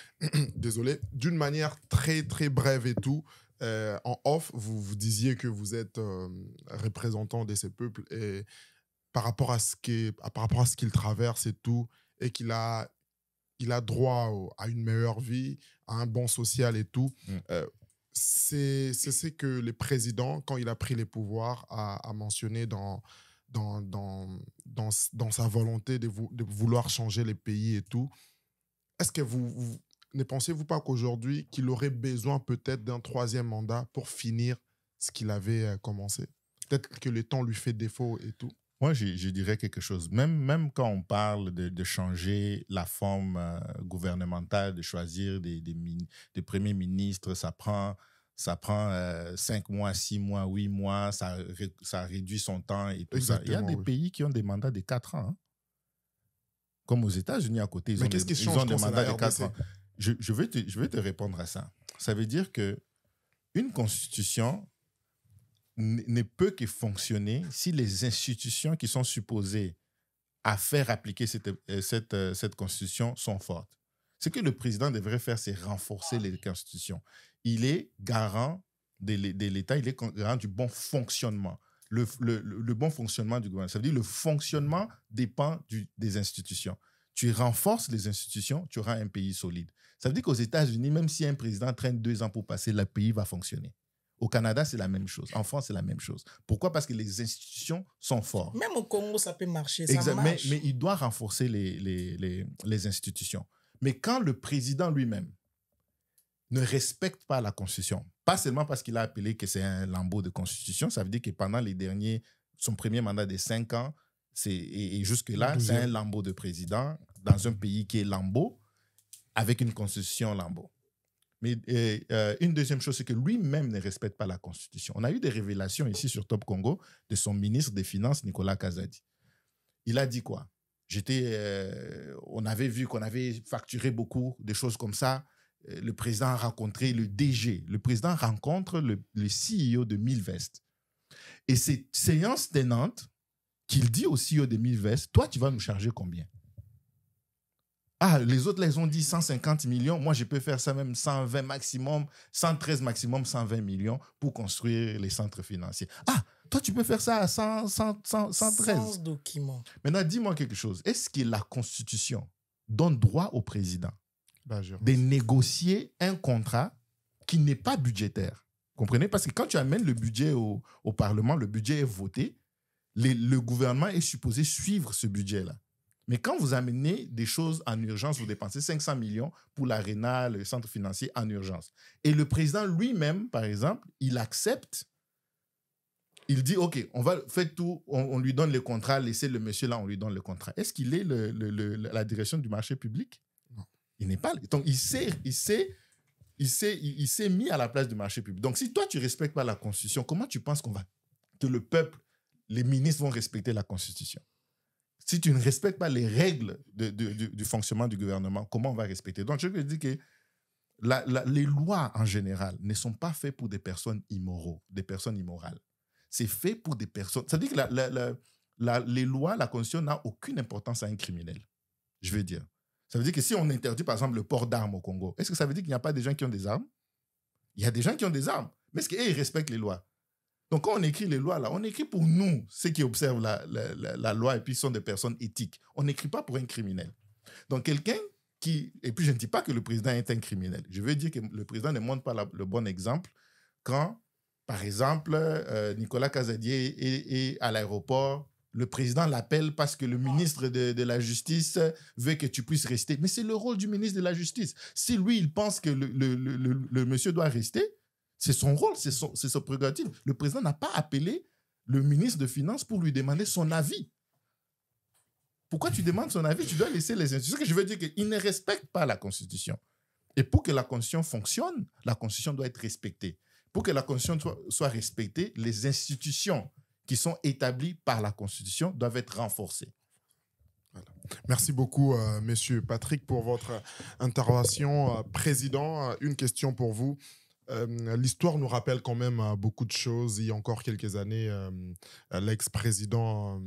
Désolé. D'une manière très très brève et tout, en off, vous disiez que vous êtes représentant de ces peuples et par rapport à ce qu'il traverse et tout, et qu'il a droit à une meilleure vie, à un bon social et tout. C'est que le président, quand il a pris les pouvoirs, a mentionné dans sa volonté de vouloir changer les pays et tout. Est-ce que vous ne pensez-vous pas qu'aujourd'hui, qu'il aurait besoin peut-être d'un 3e mandat pour finir ce qu'il avait commencé? Peut-être que le temps lui fait défaut et tout. Moi, je dirais quelque chose. Même quand on parle de changer la forme gouvernementale, de choisir des premiers ministres, ça prend 5 mois, 6 mois, 8 mois, ça réduit son temps et tout ça. Il y a des pays qui ont des mandats de 4 ans. Hein. Comme aux États-Unis à côté, ils ont des mandats de 4 ans. Je vais te répondre à ça. Ça veut dire qu'une constitution ne peut que fonctionner si les institutions qui sont supposées à faire appliquer cette constitution sont fortes. Ce que le président devrait faire, c'est renforcer les constitutions. Il est garant de l'État, il est garant du bon fonctionnement. Le bon fonctionnement du gouvernement. Ça veut dire que le fonctionnement dépend des institutions. Tu renforces les institutions, tu auras un pays solide. Ça veut dire qu'aux États-Unis, même si un président traîne 2 ans pour passer, le pays va fonctionner. Au Canada, c'est la même chose. En France, c'est la même chose. Pourquoi? Parce que les institutions sont fortes. Même au Congo, ça peut marcher. Ça marche. Mais il doit renforcer les institutions. Mais quand le président lui-même ne respecte pas la Constitution, pas seulement parce qu'il a appelé que c'est un lambeau de Constitution, ça veut dire que pendant son premier mandat de 5 ans, et jusque-là, c'est un lambeau de président dans un pays qui est lambeau, avec une Constitution lambeau. Mais une deuxième chose, c'est que lui-même ne respecte pas la Constitution. On a eu des révélations ici sur Top Congo de son ministre des Finances, Nicolas Kazadi. Il a dit quoi? On avait vu qu'on avait facturé beaucoup de choses comme ça. Le président a rencontré le DG. Le président rencontre le CEO de Milvest. Et c'est séance tenante qu'il dit au CEO de Milvest, toi, tu vas nous charger combien? Ah, les autres, les ont dit 150 millions. Moi, je peux faire ça même 120 maximum, 113 maximum, 120 millions pour construire les centres financiers. Ah, toi, tu peux faire ça à 113. Sans document. Maintenant, dis-moi quelque chose. Est-ce que la Constitution donne droit au président de négocier un contrat qui n'est pas budgétaire? Comprenez? Parce que quand tu amènes le budget au Parlement, le budget est voté, le gouvernement est supposé suivre ce budget-là. Mais quand vous amenez des choses en urgence, vous dépensez 500 millions pour l'ARENA, le centre financier en urgence. Et le président lui-même, par exemple, il accepte, il dit, OK, on va faire tout, on lui donne le contrat, laissez le monsieur là, on lui donne le contrat. Est-ce qu'il est la direction du marché public? Non. Il n'est pas. Donc, il s'est mis à la place du marché public. Donc, si toi, tu ne respectes pas la Constitution, comment tu penses que le peuple, les ministres vont respecter la Constitution? Si tu ne respectes pas les règles du fonctionnement du gouvernement, comment on va respecter? Donc, je veux dire que les lois, en général, ne sont pas faites pour des personnes immorales. C'est fait pour des personnes... Ça veut dire que les lois, la Constitution n'a aucune importance à un criminel, je veux dire. Ça veut dire que si on interdit, par exemple, le port d'armes au Congo, est-ce que ça veut dire qu'il n'y a pas des gens qui ont des armes? Il y a des gens qui ont des armes. Mais est-ce qu'ils respectent les lois? Donc, quand on écrit les lois, là, on écrit pour nous, ceux qui observent la loi et puis sont des personnes éthiques. On n'écrit pas pour un criminel. Donc, quelqu'un qui... Et puis, je ne dis pas que le président est un criminel. Je veux dire que le président ne montre pas le bon exemple quand, par exemple, Nicolas Kazadi est à l'aéroport, le président l'appelle parce que le ministre de la Justice veut que tu puisses rester. Mais c'est le rôle du ministre de la Justice. Si lui, il pense que le monsieur doit rester, c'est son rôle, c'est son prérogative. Le président n'a pas appelé le ministre des Finances pour lui demander son avis. Pourquoi tu demandes son avis? Tu dois laisser les institutions. Ce que je veux dire, qu'il ne respecte pas la Constitution. Et pour que la Constitution fonctionne, la Constitution doit être respectée. Pour que la Constitution soit respectée, les institutions qui sont établies par la Constitution doivent être renforcées. Voilà. Merci beaucoup, Monsieur Patrick, pour votre intervention. Président, une question pour vous. L'histoire nous rappelle quand même beaucoup de choses. Il y a encore quelques années, l'ex-président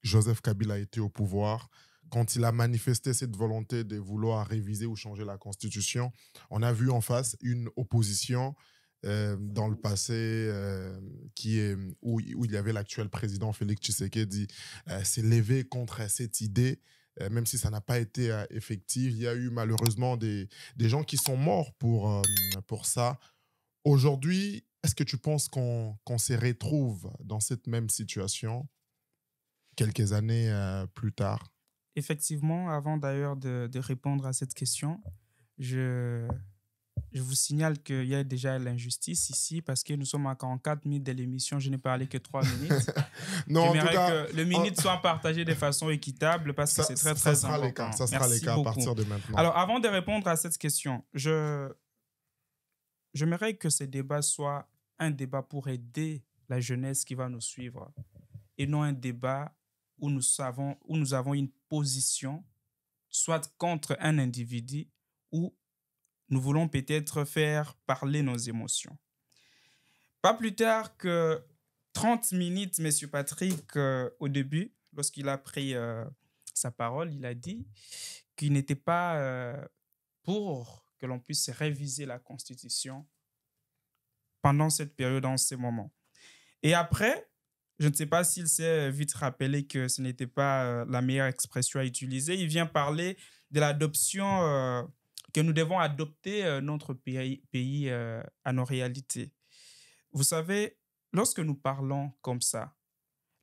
Joseph Kabila était au pouvoir. Quand il a manifesté cette volonté de vouloir réviser ou changer la Constitution, on a vu en face une opposition dans le passé où il y avait l'actuel président Félix Tshisekedi s'est levé contre cette idée. Même si ça n'a pas été effectif, il y a eu malheureusement des gens qui sont morts pour ça. Aujourd'hui, est-ce que tu penses qu'on se retrouve dans cette même situation quelques années plus tard? Effectivement, avant d'ailleurs de répondre à cette question, je vous signale qu'il y a déjà l'injustice ici parce que nous sommes à 44 minutes de l'émission. Je n'ai parlé que 3 minutes. Non, en tout J'aimerais cas, que les minutes soient partagées de façon équitable parce que c'est très, très important. Ça sera les cas à partir de maintenant. Alors, avant de répondre à cette question, j'aimerais que ce débat soit un débat pour aider la jeunesse qui va nous suivre et non un débat où nous avons une position, soit contre un individu ou nous voulons peut-être faire parler nos émotions. Pas plus tard que 30 minutes, M. Patrick, au début, lorsqu'il a pris sa parole, il a dit qu'il n'était pas pour que l'on puisse réviser la Constitution pendant cette période, en ces moments. Et après, je ne sais pas s'il s'est vite rappelé que ce n'était pas la meilleure expression à utiliser. Il vient parler de l'adoption, que nous devons adopter notre pays à nos réalités. Vous savez, lorsque nous parlons comme ça,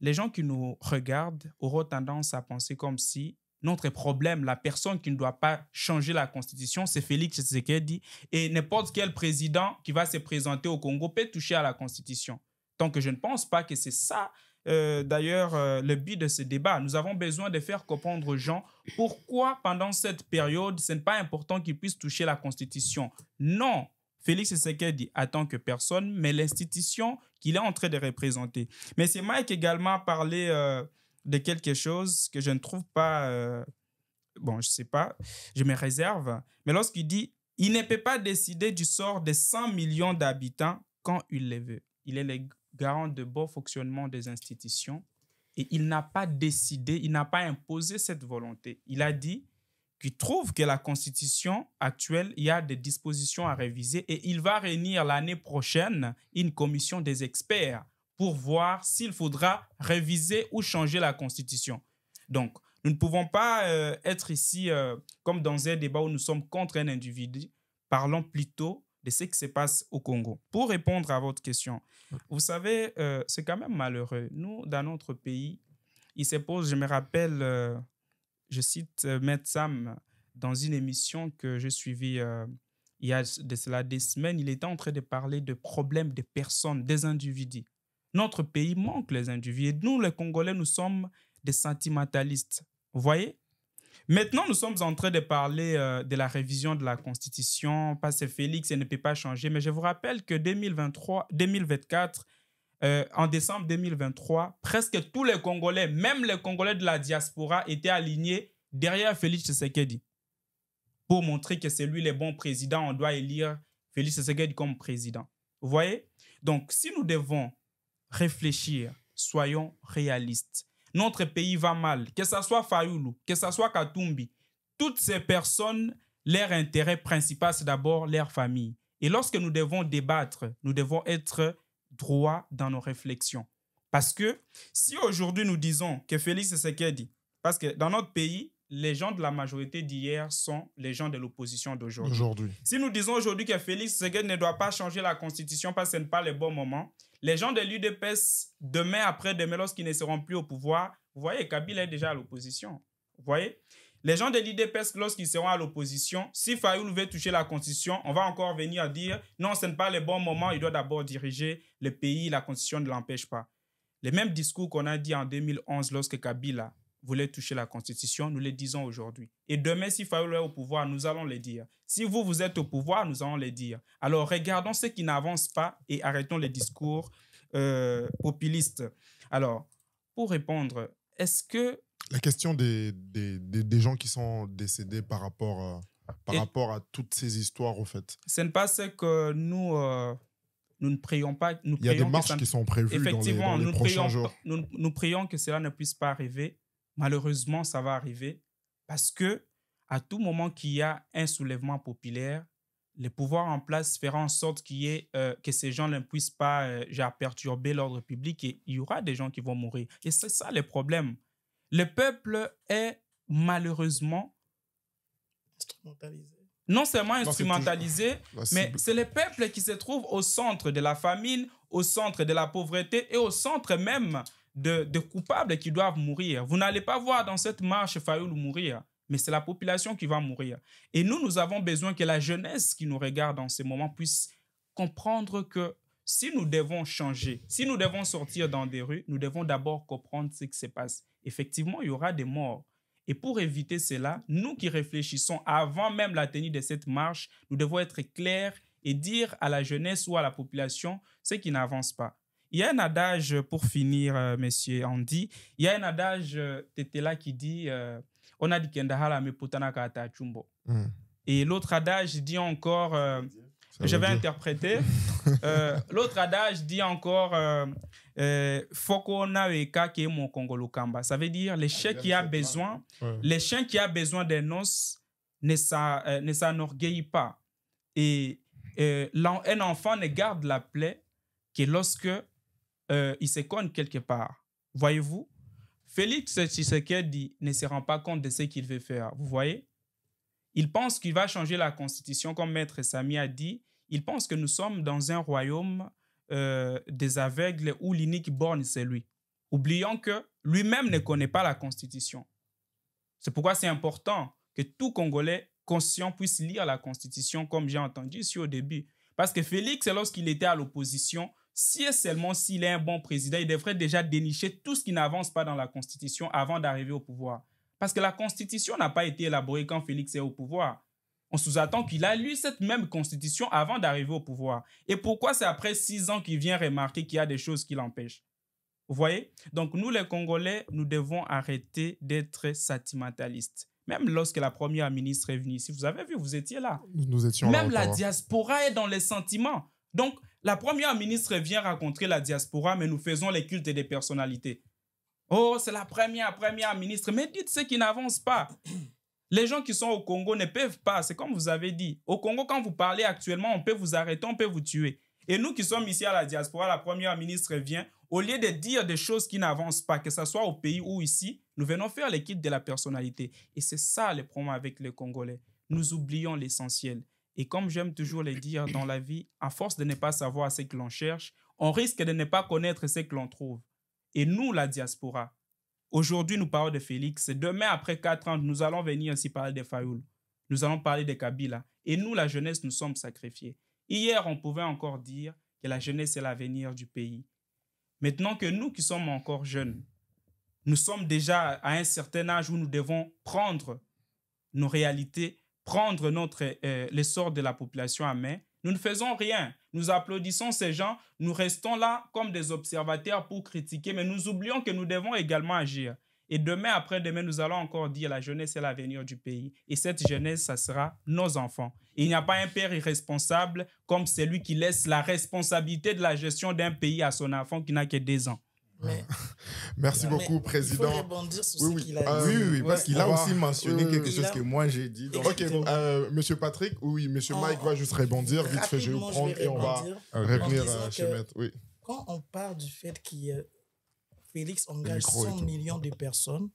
les gens qui nous regardent auront tendance à penser comme si notre problème, la personne qui ne doit pas changer la Constitution, c'est Félix Tshisekedi, et n'importe quel président qui va se présenter au Congo peut toucher à la Constitution. Donc, je ne pense pas que c'est ça, d'ailleurs, le but de ce débat. Nous avons besoin de faire comprendre aux gens pourquoi, pendant cette période, ce n'est pas important qu'ils puissent toucher la Constitution. Non, Félix Tshisekedi attend que personne, mais l'institution qu'il est en train de représenter. Mais c'est Mike également a parlé de quelque chose que je ne trouve pas... bon, je ne sais pas, je me réserve. Mais lorsqu'il dit « il ne peut pas décider du sort des 100 millions d'habitants quand il le veut ». Il est le garant de bon fonctionnement des institutions et il n'a pas décidé, il n'a pas imposé cette volonté. Il a dit qu'il trouve que la Constitution actuelle, il y a des dispositions à réviser et il va réunir l'année prochaine une commission des experts pour voir s'il faudra réviser ou changer la Constitution. Donc, nous ne pouvons pas être ici comme dans un débat où nous sommes contre un individu. Parlons plutôt de ce qui se passe au Congo. Pour répondre à votre question, vous savez, c'est quand même malheureux. Nous, dans notre pays, il se pose, je me rappelle, je cite Maître Sam dans une émission que j'ai suivie il y a de cela des semaines, il était en train de parler de problèmes des personnes, des individus. Notre pays manque les individus. Et nous, les Congolais, nous sommes des sentimentalistes. Vous voyez? Maintenant, nous sommes en train de parler de la révision de la Constitution, parce que Félix ne peut pas changer. Mais je vous rappelle que 2024, en décembre 2023, presque tous les Congolais, même les Congolais de la diaspora, étaient alignés derrière Félix Tshisekedi. Pour montrer que c'est lui le bon président, on doit élire Félix Tshisekedi comme président. Vous voyez? Donc, si nous devons réfléchir, soyons réalistes. Notre pays va mal, que ce soit Fayoulou, que ce soit Katumbi. Toutes ces personnes, leur intérêt principal, c'est d'abord leur famille. Et lorsque nous devons débattre, nous devons être droits dans nos réflexions. Parce que si aujourd'hui nous disons que Félix Tshisekedi, parce que dans notre pays, les gens de la majorité d'hier sont les gens de l'opposition d'aujourd'hui. Si nous disons aujourd'hui que Félix Tshisekedi ne doit pas changer la Constitution parce que ce n'est pas le bon moment, les gens de l'UDPS, demain, après-demain, lorsqu'ils ne seront plus au pouvoir, vous voyez, Kabila est déjà à l'opposition. Vous voyez? Les gens de l'UDPS, lorsqu'ils seront à l'opposition, si Fayoulou veut toucher la Constitution, on va encore venir dire non, ce n'est pas le bon moment, il doit d'abord diriger le pays, la Constitution ne l'empêche pas. Les mêmes discours qu'on a dit en 2011 lorsque Kabila voulait toucher la Constitution, nous les disons aujourd'hui. Et demain, si Fayoulou est au pouvoir, nous allons les dire. Si vous êtes au pouvoir, nous allons les dire. Alors, regardons ceux qui n'avancent pas et arrêtons les discours populistes. Alors, pour répondre, est-ce que La question des gens qui sont décédés par rapport à toutes ces histoires, au fait. Ce n'est pas ce que nous ne prions pas. Il y a des marches qui sont prévues effectivement, dans les prochains jours. Nous prions que cela ne puisse pas arriver. Malheureusement, ça va arriver parce que à tout moment qu'il y a un soulèvement populaire, le pouvoir en place fera en sorte que ces gens ne puissent pas perturber l'ordre public et il y aura des gens qui vont mourir. Et c'est ça le problème. Le peuple est malheureusement instrumentalisé. Non seulement instrumentalisé, mais c'est le peuple qui se trouve au centre de la famine, au centre de la pauvreté et au centre même de coupables qui doivent mourir. Vous n'allez pas voir dans cette marche Fayoulou mourir, mais c'est la population qui va mourir. Et nous avons besoin que la jeunesse qui nous regarde en ce moment puisse comprendre que si nous devons changer, si nous devons sortir dans des rues, nous devons d'abord comprendre ce qui se passe. Effectivement, il y aura des morts. Et pour éviter cela, nous qui réfléchissons avant même la tenue de cette marche, nous devons être clairs et dire à la jeunesse ou à la population ce qui n'avance pas. Il y a un adage, pour finir, monsieur Andy, il y a un adage, Tetela, qui dit on a dit kendahala me potanaka ata chumbo. Et l'autre adage dit encore, je vais interpréter, l'autre adage dit encore Foko naweka ke mon Congolo kamba. Ça veut dire les chiens qui a besoin, les chiens qui a besoin d'un os ne s'enorgueillit pas. Et un enfant ne garde la plaie que lorsque il se cogne quelque part. Voyez-vous, Félix Tshisekedi ne se rend pas compte de ce qu'il veut faire. Vous voyez, il pense qu'il va changer la constitution, comme Maître Samy a dit. Il pense que nous sommes dans un royaume des aveugles où l'unique borne, c'est lui. Oublions que lui-même ne connaît pas la Constitution. C'est pourquoi c'est important que tout Congolais conscient puisse lire la Constitution, comme j'ai entendu ici au début. Parce que Félix, lorsqu'il était à l'opposition, si et seulement s'il est un bon président, il devrait déjà dénicher tout ce qui n'avance pas dans la Constitution avant d'arriver au pouvoir. Parce que la Constitution n'a pas été élaborée quand Félix est au pouvoir. On sous-attend qu'il a lu cette même constitution avant d'arriver au pouvoir. Et pourquoi c'est après 6 ans qu'il vient remarquer qu'il y a des choses qui l'empêchent? Vous voyez? Donc nous, les Congolais, nous devons arrêter d'être sentimentalistes. Même lorsque la première ministre est venue ici, vous avez vu, vous étiez là. Nous étions là. Même la diaspora est dans les sentiments. Donc la première ministre vient rencontrer la diaspora, mais nous faisons les cultes des personnalités. Oh, c'est la première ministre. Mais dites ce qui n'avance pas. Les gens qui sont au Congo ne peuvent pas, c'est comme vous avez dit. Au Congo, quand vous parlez actuellement, on peut vous arrêter, on peut vous tuer. Et nous qui sommes ici à la diaspora, la première ministre vient, au lieu de dire des choses qui n'avancent pas, que ce soit au pays ou ici, nous venons faire l'équipe de la personnalité. Et c'est ça le problème avec les Congolais. Nous oublions l'essentiel. Et comme j'aime toujours le dire dans la vie, à force de ne pas savoir ce que l'on cherche, on risque de ne pas connaître ce que l'on trouve. Et nous, la diaspora, aujourd'hui, nous parlons de Félix. Demain, après 4 ans, nous allons venir ici parler de Fayoulou. Nous allons parler de Kabila. Et nous, la jeunesse, nous sommes sacrifiés. Hier, on pouvait encore dire que la jeunesse est l'avenir du pays. Maintenant que nous qui sommes encore jeunes, nous sommes déjà à un certain âge où nous devons prendre nos réalités, prendre l'essor de la population à main. Nous ne faisons rien. Nous applaudissons ces gens. Nous restons là comme des observateurs pour critiquer, mais nous oublions que nous devons également agir. Et demain, après-demain, nous allons encore dire la jeunesse est l'avenir du pays. Et cette jeunesse, ça sera nos enfants. Et il n'y a pas un père irresponsable comme celui qui laisse la responsabilité de la gestion d'un pays à son enfant qui n'a que 2 ans. Merci beaucoup, Président. Il faut rebondir sur ce qu'il a dit. Oui, parce qu'il a aussi mentionné quelque chose que moi j'ai dit. Donc... Ok, Monsieur Patrick, Monsieur Mike va juste rebondir. Vite fait, je vais vous prendre et on va revenir chez Maître. Oui. Quand on parle du fait que Félix engage 100 millions de personnes,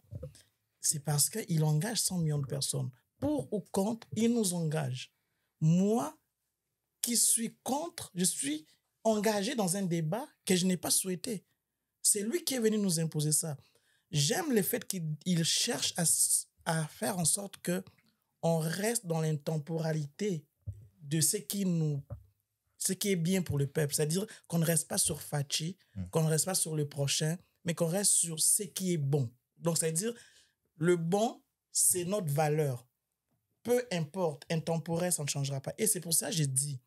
c'est parce qu'il engage 100 millions de personnes. Pour ou contre, il nous engage. Moi, qui suis contre, je suis engagé dans un débat que je n'ai pas souhaité. C'est lui qui est venu nous imposer ça. J'aime le fait qu'il cherche à faire en sorte qu'on reste dans l'intemporalité de ce qui est bien pour le peuple. C'est-à-dire qu'on ne reste pas sur Fachi, qu'on ne reste pas sur le prochain, mais qu'on reste sur ce qui est bon. Donc, c'est-à-dire, le bon, c'est notre valeur. Peu importe, intemporel, ça ne changera pas. Et c'est pour ça que j'ai dit,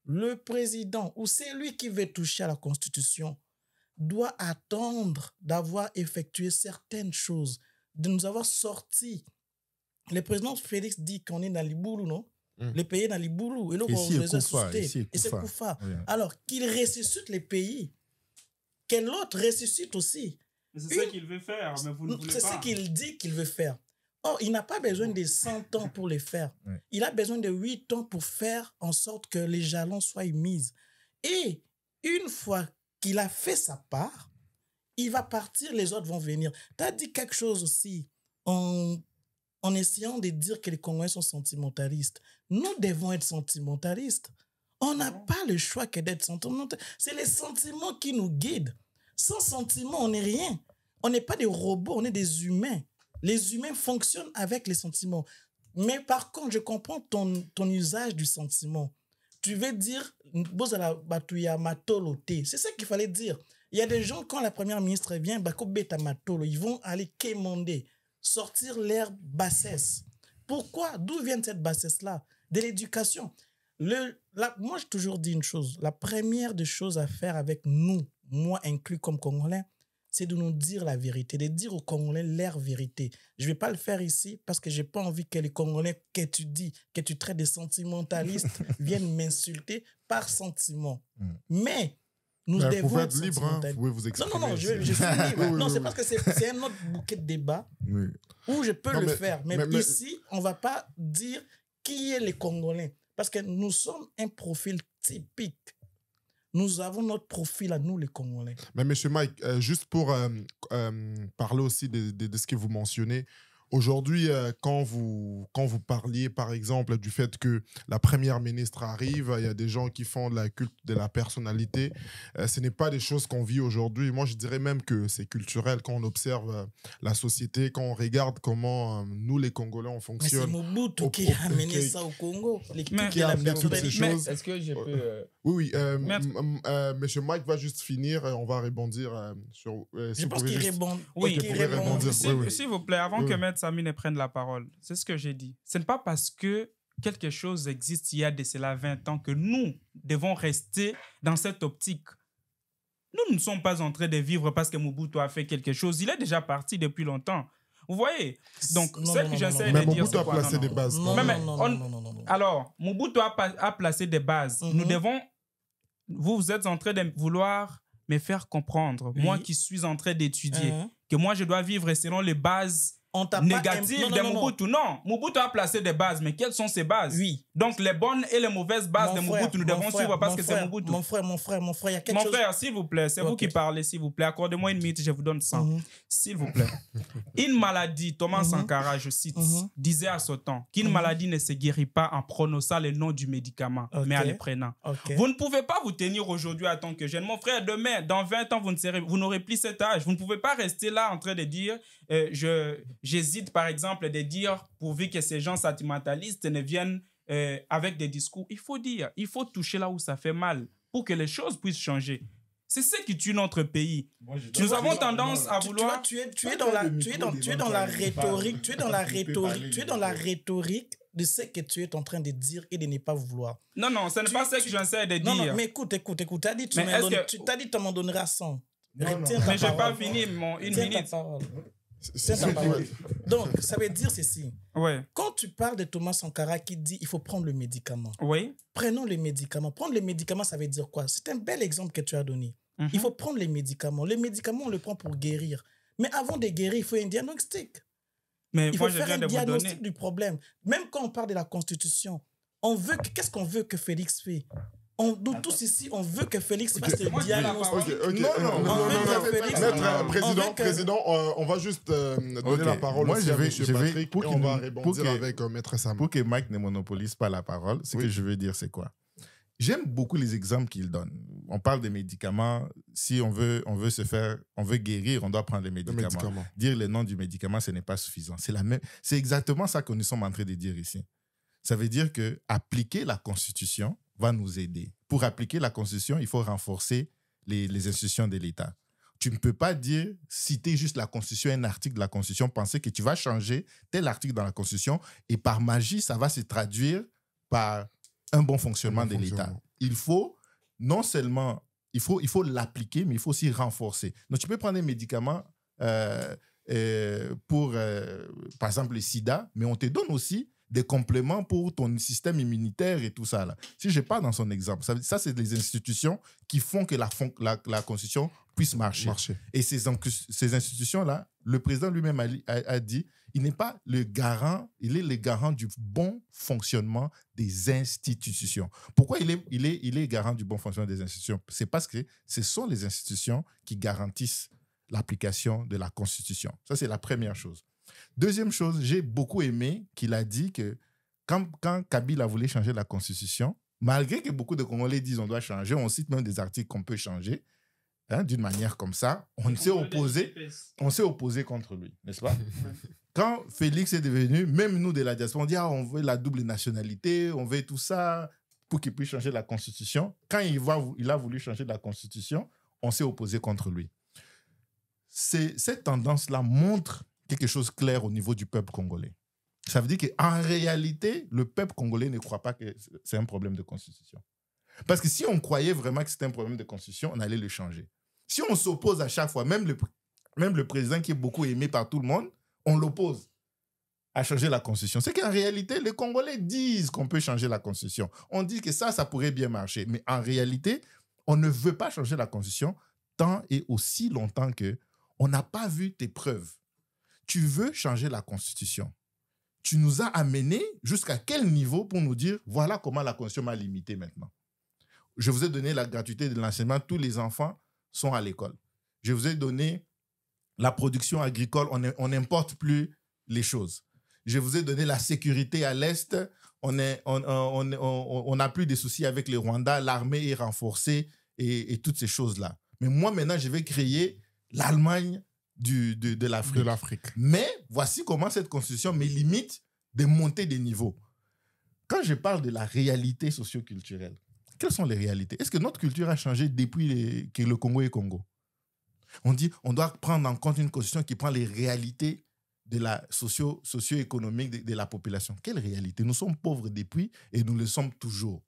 le président ou c'est lui qui veut toucher à la Constitution doit attendre d'avoir effectué certaines choses, de nous avoir sortis. Le président Félix dit qu'on est dans les boulous, non? Les pays dans les boulous. Et là, on les a assustés. Et c'est Koufa. Oui. Alors, qu'il ressuscite les pays, que l'autre ressuscite aussi. C'est ce qu'il veut faire, mais vous ne voulez pas. C'est ce qu'il dit qu'il veut faire. Or, il n'a pas besoin de 100 ans pour le faire. Oui. Il a besoin de 8 ans pour faire en sorte que les jalons soient mis. Et une fois qu'il a fait sa part, il va partir, les autres vont venir. Tu as dit quelque chose aussi en essayant de dire que les Congolais sont sentimentalistes. Nous devons être sentimentalistes. On n'a pas le choix que d'être sentimentalistes. C'est les sentiments qui nous guident. Sans sentiments, on n'est rien. On n'est pas des robots, on est des humains. Les humains fonctionnent avec les sentiments. Mais par contre, je comprends ton usage du sentiment. Tu veux dire, c'est ça qu'il fallait dire. Il y a des gens, quand la première ministre vient, ils vont aller quémander, sortir l'air bassesse. Pourquoi? D'où vient cette bassesse-là? De l'éducation. Moi, j'ai toujours dit une chose. La première des choses à faire avec nous, moi inclus comme Congolais, c'est de nous dire la vérité, de dire aux Congolais leur vérité. Je ne vais pas le faire ici parce que je n'ai pas envie que les Congolais que tu dis, que tu traites de sentimentalistes, viennent m'insulter par sentiment. Mais nous devons vous êtes libre, hein, vous pouvez vous exprimer. Non, je suis libre. Non, c'est parce que c'est un autre bouquet de débat où je peux le faire. Mais ici, on ne va pas dire qui est les Congolais. Parce que nous sommes un profil typique. Nous avons notre profil à nous, les Congolais. Mais M. Mike, juste pour parler aussi de ce que vous mentionnez, aujourd'hui, quand vous parliez, par exemple, du fait que la première ministre arrive, il y a des gens qui font de la culte de la personnalité. Ce n'est pas des choses qu'on vit aujourd'hui. Moi, je dirais même que c'est culturel quand on observe la société, quand on regarde comment nous, les Congolais, on fonctionne. Mais c'est Mobutu qui a amené ça au Congo. Qui a amené toutes ces choses. Est-ce que je peux... Oui. M. Mike va juste finir et on va rebondir sur... je pense qu'il répond. Oui, il rebondir. S'il vous plaît, avant que M. Samine prenne la parole, c'est ce que j'ai dit. Ce n'est pas parce que quelque chose existe il y a de cela 20 ans que nous devons rester dans cette optique. Nous ne sommes pas en train de vivre parce que Mobutu a fait quelque chose. Il est déjà parti depuis longtemps. Vous voyez? Donc, ce que j'essaie de dire, Mobutu a placé des bases. Non. Alors, Mobutu a placé des bases. Nous devons... Vous êtes en train de vouloir me faire comprendre, moi qui suis en train d'étudier, que moi, je dois vivre selon les bases négatives de Mobutu. Non, Mobutu a placé des bases, mais quelles sont ces bases? Oui. Donc, les bonnes et les mauvaises bases de Mobutu, nous devons suivre parce que c'est Mobutu. Mon frère, il y a quelque chose... Mon frère, s'il vous plaît, c'est vous qui parlez, s'il vous plaît. Accordez-moi une minute, je vous donne 100. S'il vous plaît. Une maladie, Thomas Sankara, je cite, disait à ce temps qu'une maladie ne se guérit pas en prononçant le nom du médicament, mais en le prenant. Vous ne pouvez pas vous tenir aujourd'hui à tant que jeune. Mon frère, demain, dans 20 ans, vous n'aurez plus cet âge. Vous ne pouvez pas rester là en train de dire... J'hésite, par exemple, de dire, pourvu que ces gens sentimentalistes ne viennent avec des discours, il faut dire, il faut toucher là où ça fait mal pour que les choses puissent changer. C'est ce qui tue notre pays. Nous avons tendance à vouloir... Tu es dans la rhétorique de ce que tu es en train de dire et de ne pas vouloir. Non, ce n'est pas ce que j'essaie de dire. Non, mais écoute. Tu as dit tu m'en donneras 100. Mais je n'ai pas fini une minute. Donc, ça veut dire ceci. Ouais. Quand tu parles de Thomas Sankara qui dit il faut prendre le médicament. Oui. Prenons le médicament. Prendre le médicament, ça veut dire quoi? C'est un bel exemple que tu as donné. Il faut prendre les médicaments. Les médicaments, on le prend pour guérir. Mais avant de guérir, il faut un diagnostic. Mais il faut faire un diagnostic du problème. Même quand on parle de la Constitution, qu'est-ce qu'on veut que Félix fait? Nous tous ici, on veut que Félix fasse le diagnostic. Président, on va juste donner la parole aussi à M. Patrick et on va rebondir avec Maître Sam. Pour que Mike ne monopolise pas la parole, ce que je veux dire, c'est quoi? J'aime beaucoup les exemples qu'il donne. On parle des médicaments. Si on veut guérir, on doit prendre les médicaments. Dire le nom du médicament, ce n'est pas suffisant. C'est exactement ça que nous sommes en train de dire ici. Ça veut dire que appliquer la Constitution va nous aider. Pour appliquer la Constitution, il faut renforcer les institutions de l'État. Tu ne peux pas citer juste la Constitution, un article de la Constitution, penser que tu vas changer tel article dans la Constitution et par magie, ça va se traduire par un bon fonctionnement de l'État. Il faut non seulement, il faut l'appliquer, mais il faut aussi renforcer. Donc, tu peux prendre des médicaments pour par exemple le sida, mais on te donne aussi des compléments pour ton système immunitaire et tout ça. Là. Si je pars dans son exemple, ça c'est des institutions qui font que la Constitution puisse marcher. Et ces institutions-là, le président lui-même a dit, il n'est pas le garant, il est le garant du bon fonctionnement des institutions. Pourquoi il est garant du bon fonctionnement des institutions? C'est parce que ce sont les institutions qui garantissent l'application de la Constitution. Ça, c'est la première chose. Deuxième chose, j'ai beaucoup aimé qu'il a dit que quand Kabila voulait changer la Constitution, malgré que beaucoup de Congolais disent qu'on doit changer, on cite même des articles qu'on peut changer, d'une manière comme ça, on s'est opposé contre lui, n'est-ce pas? Quand Félix est devenu, même nous de la diaspora, on dit on veut la double nationalité, on veut tout ça pour qu'il puisse changer la Constitution. Quand il a voulu changer la Constitution, on s'est opposé contre lui. Cette tendance-là montre quelque chose de clair au niveau du peuple congolais. Ça veut dire qu'en réalité, le peuple congolais ne croit pas que c'est un problème de constitution. Parce que si on croyait vraiment que c'était un problème de constitution, on allait le changer. Si on s'oppose à chaque fois, même le président qui est beaucoup aimé par tout le monde, on l'oppose à changer la constitution. C'est qu'en réalité, les Congolais disent qu'on peut changer la constitution. On dit que ça pourrait bien marcher. Mais en réalité, on ne veut pas changer la constitution tant et aussi longtemps qu'on n'a pas vu tes preuves. Tu veux changer la Constitution. Tu nous as amenés jusqu'à quel niveau pour nous dire voilà comment la Constitution m'a limité maintenant. Je vous ai donné la gratuité de l'enseignement. Tous les enfants sont à l'école. Je vous ai donné la production agricole. On n'importe plus les choses. Je vous ai donné la sécurité à l'Est. On n'a plus de soucis avec les Rwandais. L'armée est renforcée et toutes ces choses-là. Mais moi, maintenant, je vais créer l'Allemagne de l'Afrique. Mais voici comment cette constitution me limite de monter des niveaux. Quand je parle de la réalité socio-culturelle, quelles sont les réalités? Est-ce que notre culture a changé depuis que le Congo est Congo? On dit on doit prendre en compte une constitution qui prend les réalités de la socio-économique de la population. Quelle réalité? Nous sommes pauvres depuis et nous le sommes toujours.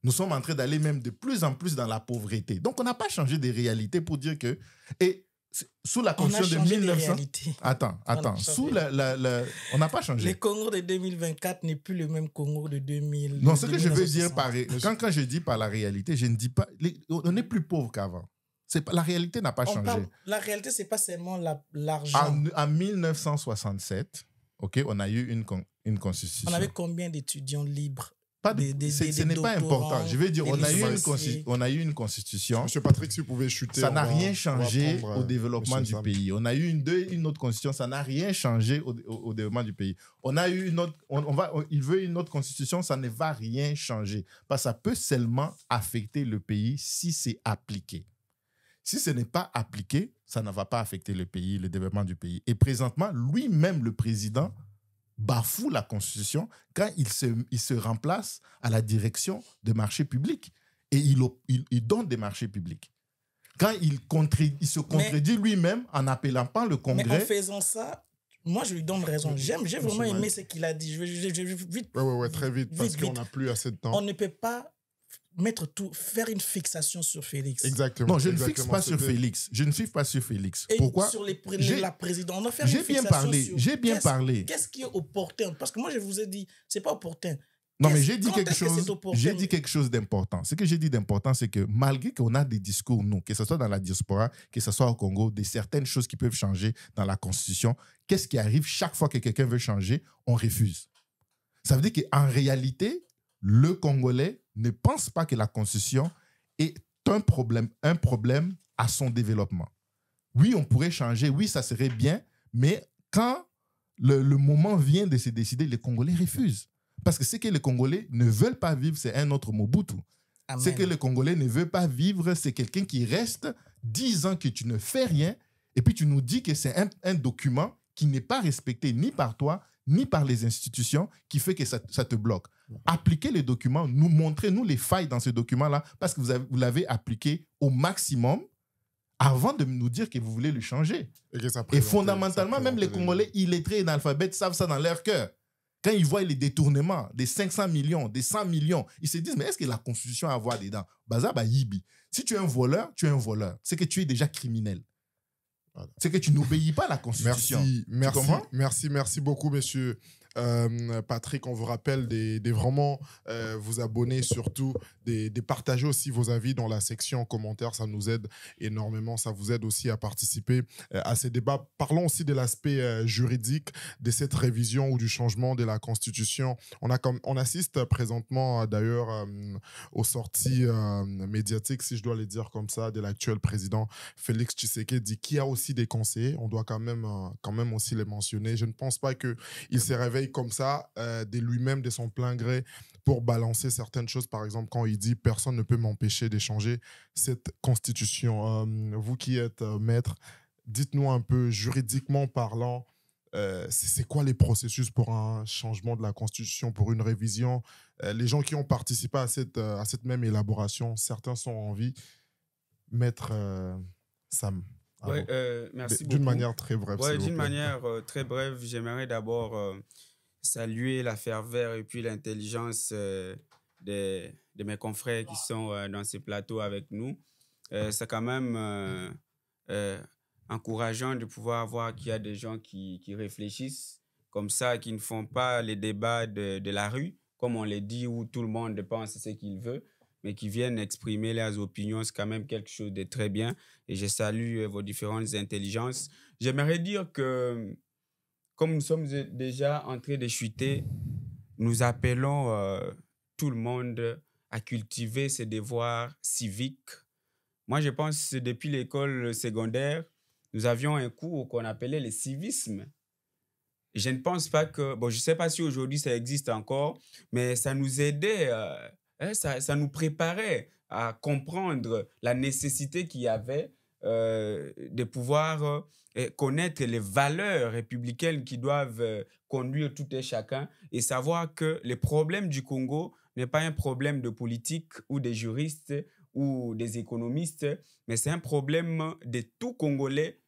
Nous sommes en train d'aller même de plus en plus dans la pauvreté. Donc, on n'a pas changé des réalités pour dire que... Et sous la constitution de 1900... Attends. On n'a pas changé. Le Congo de 2024 n'est plus le même Congo de 2000. Non, ce que je veux dire par... Quand je dis par la réalité, je ne dis pas... On est plus pauvre qu'avant. La réalité n'a pas changé. La réalité, ce n'est pas seulement l'argent. En 1967, on a eu une constitution. On avait combien d'étudiants libres? Ce n'est pas important. Je veux dire, on a eu une constitution. Monsieur Patrick, si vous pouvez chuter. Ça n'a rien changé au développement du pays. On a eu une autre constitution. Ça n'a rien changé au développement du pays. On a eu une autre. Il veut une autre constitution. Ça ne va rien changer. Parce que ça peut seulement affecter le pays si c'est appliqué. Si ce n'est pas appliqué, ça ne va pas affecter le pays, le développement du pays. Et présentement, lui-même, le président, bafoue la Constitution quand il se remplace à la direction des marchés publics. Et il donne des marchés publics. Quand il se contredit lui-même en appelant pas le Congrès... Mais en faisant ça, moi, je lui donne raison. J'ai vraiment aimé ce qu'il a dit. Je vais vite. Ouais, très vite, parce qu'on n'a plus assez de temps. On ne peut pas faire une fixation sur Félix. Exactement. Non, je ne fixe pas sur Félix. Je ne fixe pas sur Félix. Et pourquoi? Sur la présidente. On a fait une fixation sur... J'ai bien parlé. Qu'est-ce qui est opportun? Parce que moi, je vous ai dit, c'est pas opportun. Non, mais j'ai dit quelque chose d'important. Ce que j'ai dit d'important, c'est que malgré qu'on a des discours, nous, que ce soit dans la diaspora, que ce soit au Congo, de certaines choses qui peuvent changer dans la Constitution, qu'est-ce qui arrive chaque fois que quelqu'un veut changer? On refuse. Ça veut dire qu'en réalité, le Congolais ne pense pas que la Constitution est un problème à son développement. Oui, on pourrait changer, oui, ça serait bien, mais quand le moment vient de se décider, les Congolais refusent. Parce que ce que les Congolais ne veulent pas vivre, c'est un autre Mobutu. Amen. Ce que les Congolais ne veulent pas vivre, c'est quelqu'un qui reste 10 ans que tu ne fais rien, et puis tu nous dis que c'est un document qui n'est pas respecté ni par toi, ni par les institutions, qui fait que ça te bloque. Appliquez les documents, montrez-nous les failles dans ce document-là, parce que vous l'avez appliqué au maximum avant de nous dire que vous voulez le changer. Et fondamentalement, même les Congolais illettrés et analphabètes savent ça dans leur cœur. Quand ils voient les détournements des 500 millions, des 100 millions, ils se disent, mais est-ce que la Constitution a à voir dedans? Baza ba yibi. Si tu es un voleur, tu es un voleur. C'est que tu es déjà criminel. C'est que tu n'obéis pas à la Constitution. Merci beaucoup, monsieur. Patrick, on vous rappelle de vraiment vous abonner, surtout de partager aussi vos avis dans la section commentaires, ça nous aide énormément, ça vous aide aussi à participer à ces débats. Parlons aussi de l'aspect juridique de cette révision ou du changement de la Constitution. On assiste présentement d'ailleurs aux sorties médiatiques, si je dois les dire comme ça, de l'actuel président Félix Tshisekedi, qui a aussi des conseillers, on doit quand même aussi les mentionner. Je ne pense pas qu'il s'est réveillé comme ça, de lui-même, de son plein gré, pour balancer certaines choses. Par exemple, quand il dit « personne ne peut m'empêcher d'échanger cette constitution ». Vous qui êtes maître, dites-nous un peu, juridiquement parlant, c'est quoi les processus pour un changement de la constitution, pour une révision? Les gens qui ont participé à cette même élaboration, certains sont en vie. Maître Sam. Ouais, merci beaucoup. D'une manière très brève. Ouais, d'une manière très brève, j'aimerais d'abord saluer la ferveur et puis l'intelligence de mes confrères qui sont dans ces plateaux avec nous. C'est quand même encourageant de pouvoir voir qu'il y a des gens qui réfléchissent comme ça, qui ne font pas les débats de la rue, comme on les dit, où tout le monde pense ce qu'il veut, mais qui viennent exprimer leurs opinions. C'est quand même quelque chose de très bien et je salue vos différentes intelligences. J'aimerais dire que, comme nous sommes déjà en train de chuter, nous appelons tout le monde à cultiver ses devoirs civiques. Moi, je pense que depuis l'école secondaire, nous avions un cours qu'on appelait le civisme. Je ne pense pas que... Bon, je ne sais pas si aujourd'hui ça existe encore, mais ça nous aidait, ça nous préparait à comprendre la nécessité qu'il y avait de pouvoir connaître les valeurs républicaines qui doivent conduire tout et chacun et savoir que le problème du Congo n'est pas un problème de politique ou des juristes ou des économistes, mais c'est un problème de tout Congolais.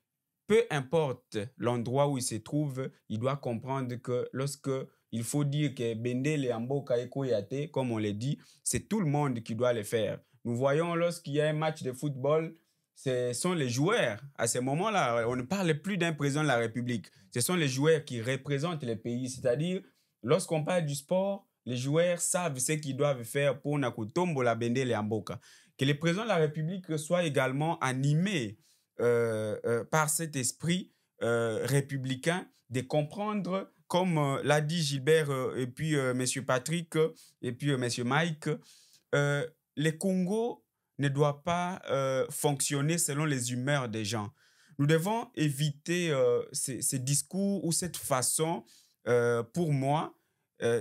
Peu importe l'endroit où il se trouve, il doit comprendre que lorsque il faut dire que Bendele Amboka Ekoyate, comme on le dit, c'est tout le monde qui doit le faire. Nous voyons lorsqu'il y a un match de football, ce sont les joueurs. À ce moment-là, on ne parle plus d'un président de la République. Ce sont les joueurs qui représentent le pays. C'est-à-dire, lorsqu'on parle du sport, les joueurs savent ce qu'ils doivent faire pour Nakutombo la Bendele Amboka. Que le président de la République soit également animé par cet esprit républicain de comprendre, comme l'a dit Gilbert et puis M. Patrick et puis M. Mike, le Congo ne doit pas fonctionner selon les humeurs des gens. Nous devons éviter ces discours ou cette façon, pour moi,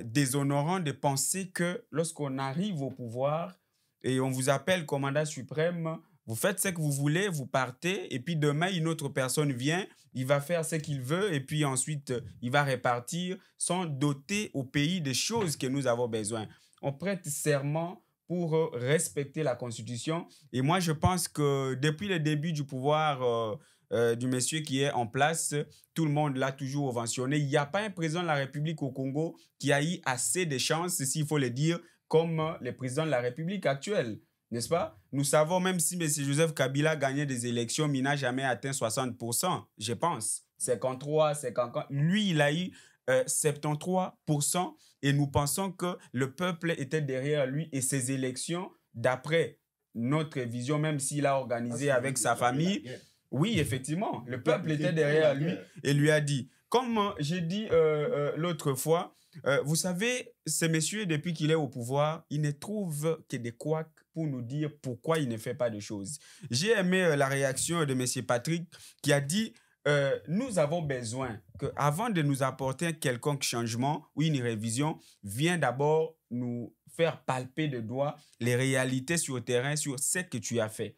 déshonorant de penser que lorsqu'on arrive au pouvoir et on vous appelle commandant suprême, vous faites ce que vous voulez, vous partez, et puis demain, une autre personne vient, il va faire ce qu'il veut, et puis ensuite, il va repartir sans doter au pays des choses que nous avons besoin. On prête serment pour respecter la Constitution. Et moi, je pense que depuis le début du pouvoir du monsieur qui est en place, tout le monde l'a toujours mentionné. Il n'y a pas un président de la République au Congo qui a eu assez de chances, s'il faut le dire, comme le président de la République actuel. N'est-ce pas? Nous savons, même si M. Joseph Kabila gagnait des élections, mais il n'a jamais atteint 60%, je pense. 53, 50. Lui, il a eu 73%. Et nous pensons que le peuple était derrière lui et ses élections, d'après notre vision, même s'il a organisé avec sa famille. Oui, effectivement, le peuple était derrière lui et lui a dit, comme j'ai dit l'autre fois, vous savez, ce monsieur, depuis qu'il est au pouvoir, il ne trouve que des couacs pour nous dire pourquoi il ne fait pas de choses. J'ai aimé la réaction de M. Patrick qui a dit nous avons besoin qu'avant de nous apporter un quelconque changement ou une révision, viens d'abord nous faire palper de doigts les réalités sur le terrain, sur ce que tu as fait.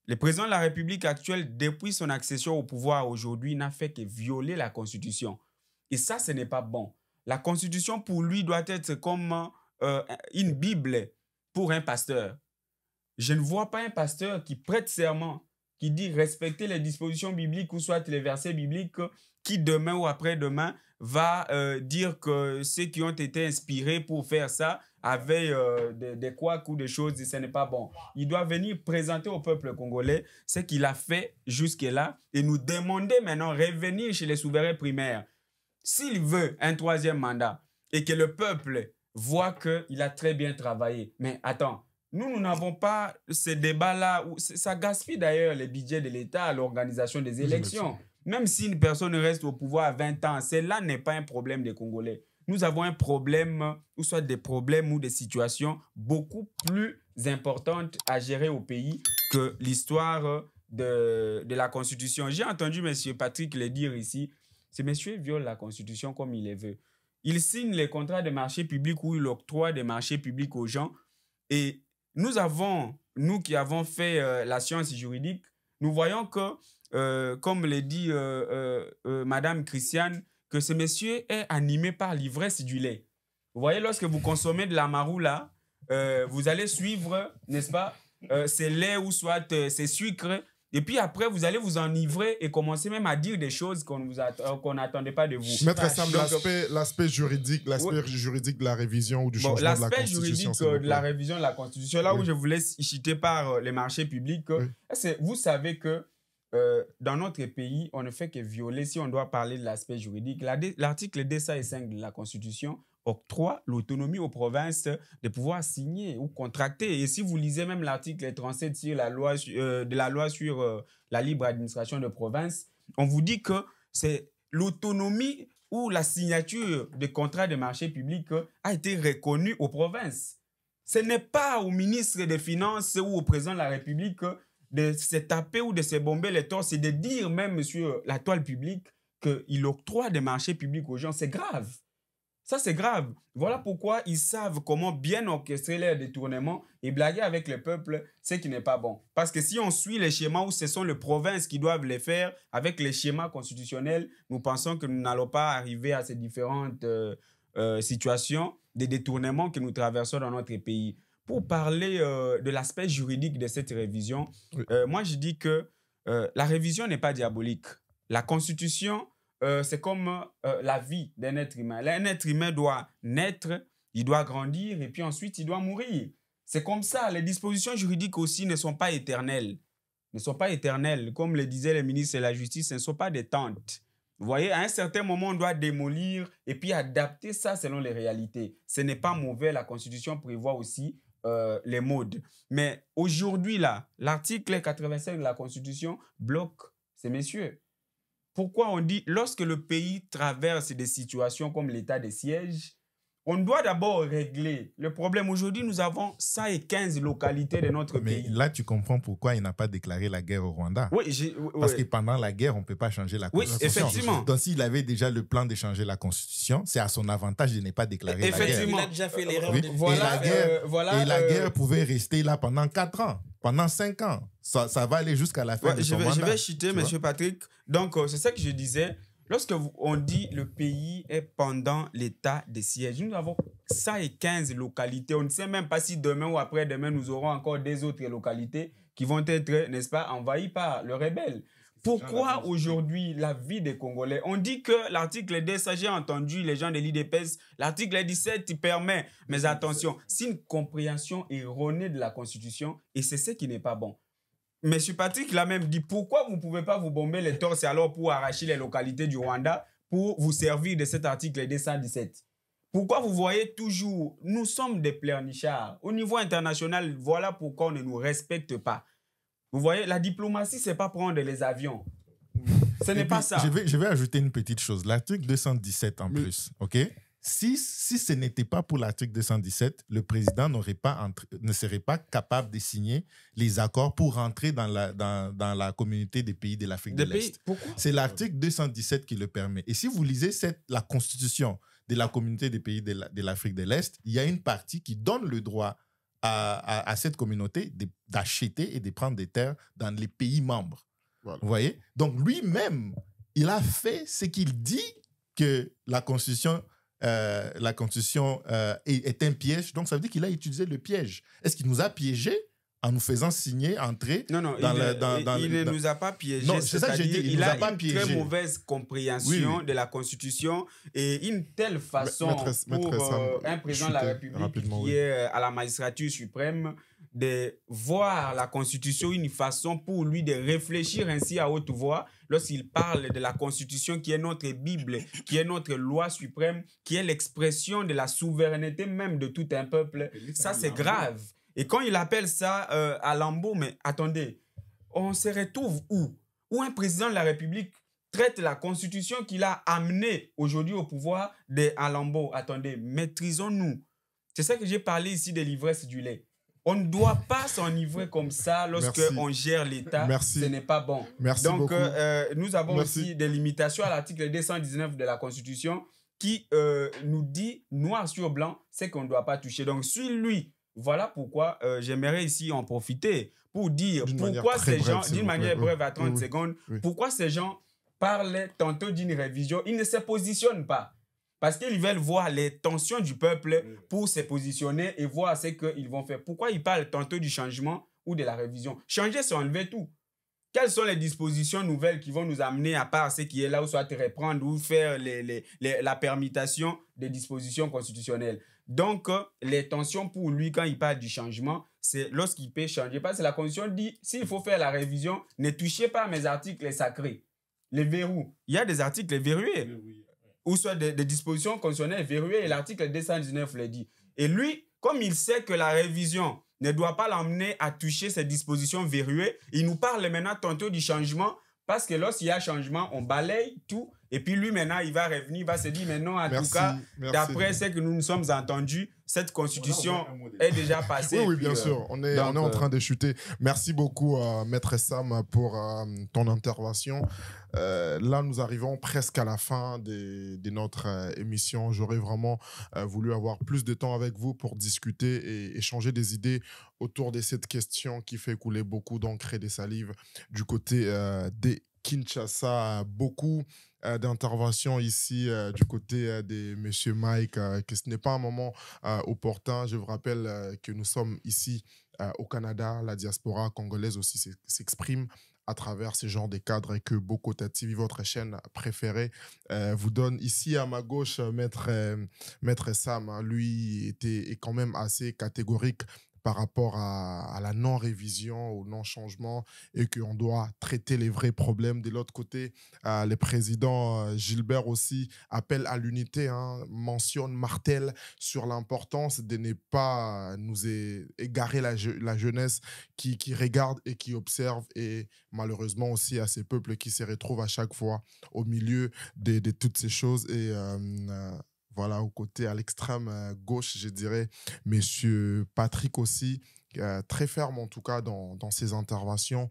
Le président de la République actuelle, depuis son accession au pouvoir aujourd'hui, n'a fait que violer la Constitution. Et ça, ce n'est pas bon. La Constitution, pour lui, doit être comme une Bible pour un pasteur. Je ne vois pas un pasteur qui prête serment qui dit respecter les dispositions bibliques ou soit les versets bibliques qui demain ou après-demain va dire que ceux qui ont été inspirés pour faire ça avaient des couacs ou des choses et ce n'est pas bon. Il doit venir présenter au peuple congolais ce qu'il a fait jusque-là et nous demander maintenant revenir chez les souverains primaires. S'il veut un 3e mandat et que le peuple voit qu'il a très bien travaillé, mais attends, nous n'avons pas ce débat-là, ça gaspille d'ailleurs les budgets de l'État à l'organisation des élections. Même si une personne reste au pouvoir à 20 ans, cela n'est pas un problème des Congolais. Nous avons un problème, ou soit des problèmes ou des situations beaucoup plus importantes à gérer au pays que l'histoire de la Constitution. J'ai entendu M. Patrick le dire ici, ce monsieur viole la Constitution comme il le veut. Il signe les contrats de marché public où il octroie des marchés publics aux gens. Et nous qui avons fait la science juridique, nous voyons que, comme le dit Madame Christiane, que ce monsieur est animé par l'ivresse du lait. Vous voyez, lorsque vous consommez de la maroula, vous allez suivre, n'est-ce pas, ces laits ou soit ces sucres. Et puis après, vous allez vous enivrer et commencer même à dire des choses qu'on n'attendait pas de vous. Maître Sam, l'aspect juridique de la révision ou du changement de la Constitution. L'aspect juridique de la révision de la Constitution, là où je vous laisse citer par les marchés publics, vous savez que dans notre pays, on ne fait que violer, si on doit parler de l'aspect juridique. L'article 205 de la Constitution octroie l'autonomie aux provinces de pouvoir signer ou contracter. Et si vous lisez même l'article 37 sur de la loi sur la libre administration de province, on vous dit que c'est l'autonomie ou la signature de contrats de marché public a été reconnue aux provinces. Ce n'est pas au ministre des Finances ou au président de la République de se taper ou de se bomber les torses, c'est de dire même sur la toile publique qu'il octroie des marchés publics aux gens. C'est grave. Ça, c'est grave. Voilà pourquoi ils savent comment bien orchestrer leur détournement et blaguer avec le peuple, ce qui n'est pas bon. Parce que si on suit les schémas où ce sont les provinces qui doivent les faire, avec les schémas constitutionnels, nous pensons que nous n'allons pas arriver à ces différentes situations de détournement que nous traversons dans notre pays. Pour parler de l'aspect juridique de cette révision, oui. Moi, je dis que la révision n'est pas diabolique. La Constitution, c'est comme la vie d'un être humain. Un être humain doit naître, il doit grandir et puis ensuite, il doit mourir. C'est comme ça. Les dispositions juridiques aussi ne sont pas éternelles. Ne sont pas éternelles. Comme le disait le ministre de la Justice, ce ne sont pas des tentes. Vous voyez, à un certain moment, on doit démolir et puis adapter ça selon les réalités. Ce n'est pas mauvais. La Constitution prévoit aussi les modes. Mais aujourd'hui, là, l'article 85 de la Constitution bloque ces messieurs. Pourquoi on dit, lorsque le pays traverse des situations comme l'état de siège, on doit d'abord régler le problème. Aujourd'hui, nous avons 115 localités de notre pays. Mais là, tu comprends pourquoi il n'a pas déclaré la guerre au Rwanda. Oui, parce que pendant la guerre, on ne peut pas changer la Constitution. Oui, effectivement. Donc, s'il avait déjà le plan de changer la Constitution, c'est à son avantage de ne pas déclarer la guerre. Effectivement. Il a déjà fait l'erreur. Oui. Voilà, et la guerre pouvait rester là pendant 4 ans, pendant 5 ans. Ça va aller jusqu'à la fin de son mandat. Je vais citer M. Patrick. Donc, c'est ça que je disais. Lorsque on dit le pays est pendant l'état de siège, nous avons 115 localités. On ne sait même pas si demain ou après-demain, nous aurons encore des autres localités qui vont être, n'est-ce pas, envahies par le rebelle. Pourquoi aujourd'hui la vie des Congolais? On dit que l'article 2, ça j'ai entendu les gens de l'IDPS, l'article 17 il permet, mais attention, c'est une compréhension erronée de la Constitution et c'est ce qui n'est pas bon. Monsieur Patrick l'a même dit, pourquoi vous ne pouvez pas vous bomber les torses alors pour arracher les localités du Rwanda pour vous servir de cet article 217? Pourquoi vous voyez toujours, nous sommes des pleurnichards. Au niveau international, voilà pourquoi on ne nous respecte pas. Vous voyez, la diplomatie, ce n'est pas prendre les avions. Ce n'est pas ça. Je vais ajouter une petite chose. L'article 217 en plus, ok? Si ce n'était pas pour l'article 217, le président ne serait pas capable de signer les accords pour rentrer dans la communauté des pays de l'Afrique de l'Est. Pourquoi? C'est l'article 217 qui le permet. Et si vous lisez la constitution de la communauté des pays de l'Afrique de l'Est, il y a une partie qui donne le droit à cette communauté d'acheter et de prendre des terres dans les pays membres. Voilà. Vous voyez? Donc lui-même, il a fait ce qu'il dit que la Constitution est un piège. Donc ça veut dire qu'il a utilisé le piège. Est-ce qu'il nous a piégés en nous faisant signer, entrer Non, non, dans il ne nous a pas piégés. Non, c'est ça que j'ai dit, Il a pas une piégé. très mauvaise compréhension Oui. de la Constitution et une telle façon Maître pour Sam, un président de la chuter République rapidement, qui oui. est à la magistrature suprême de voir la Constitution une façon pour lui de réfléchir ainsi à haute voix lorsqu'il parle de la Constitution qui est notre Bible, qui est notre loi suprême, qui est l'expression de la souveraineté même de tout un peuple. Ça, c'est grave. Et quand il appelle ça à Lambeau, mais attendez, on se retrouve où? Où un président de la République traite la Constitution qu'il a amenée aujourd'hui au pouvoir de Lambeau. Attendez, maîtrisons-nous. C'est ça que j'ai parlé ici de l'ivresse du lait. On ne doit pas s'enivrer comme ça lorsqu'on gère l'État. Merci. Ce n'est pas bon. Merci Donc, beaucoup. nous avons Merci. aussi des limitations à l'article 219 de la Constitution qui nous dit noir sur blanc ce qu'on ne doit pas toucher. Donc, sur lui, voilà pourquoi j'aimerais ici en profiter pour dire pourquoi ces gens, d'une manière brève à 30 secondes, pourquoi ces gens parlent tantôt d'une révision. Ils ne se positionnent pas. Parce qu'ils veulent voir les tensions du peuple pour se positionner et voir ce qu'ils vont faire. Pourquoi ils parlent tantôt du changement ou de la révision? Changer, c'est enlever tout. Quelles sont les dispositions nouvelles qui vont nous amener à part ce qui est là, ou soit reprendre ou faire la permutation des dispositions constitutionnelles? Donc, les tensions pour lui, quand il parle du changement, c'est lorsqu'il peut changer. Parce que la Constitution dit, s'il faut faire la révision, ne touchez pas à mes articles sacrés. Les verrous. Il y a des articles verrouillés. Ou soit des dispositions constitutionnelles verrouillées, et l'article 219 le dit. Et lui, comme il sait que la révision ne doit pas l'emmener à toucher ces dispositions verrouillées, il nous parle maintenant tantôt du changement, parce que lorsqu'il y a changement, on balaye tout, et puis lui maintenant, il va revenir, il va se dire, mais non, en tout cas, d'après ce que nous nous sommes entendus, cette constitution est déjà passée. Oui, bien sûr, on est en train de chuter. Merci beaucoup, Maître Sam, pour ton intervention. Là, nous arrivons presque à la fin de notre émission. J'aurais vraiment voulu avoir plus de temps avec vous pour discuter et échanger des idées autour de cette question qui fait couler beaucoup d'encre et de salive du côté des Kinshasa. Beaucoup d'interventions ici du côté de M. Mike, que ce n'est pas un moment opportun. Je vous rappelle que nous sommes ici au Canada. La diaspora congolaise aussi s'exprime à travers ce genre de cadres, et que Bokota TV, votre chaîne préférée, vous donne. Ici à ma gauche, Maître Sam, lui, est quand même assez catégorique par rapport à la non-révision, au non-changement, et qu'on doit traiter les vrais problèmes. De l'autre côté, le président Gilbert aussi appelle à l'unité, mentionne, martèle sur l'importance de ne pas nous égarer la jeunesse qui regarde et qui observe, et malheureusement aussi à ces peuples qui se retrouvent à chaque fois au milieu de toutes ces choses. Et voilà, au côté, à l'extrême gauche, je dirais, Monsieur Patrick aussi, très ferme en tout cas dans ses interventions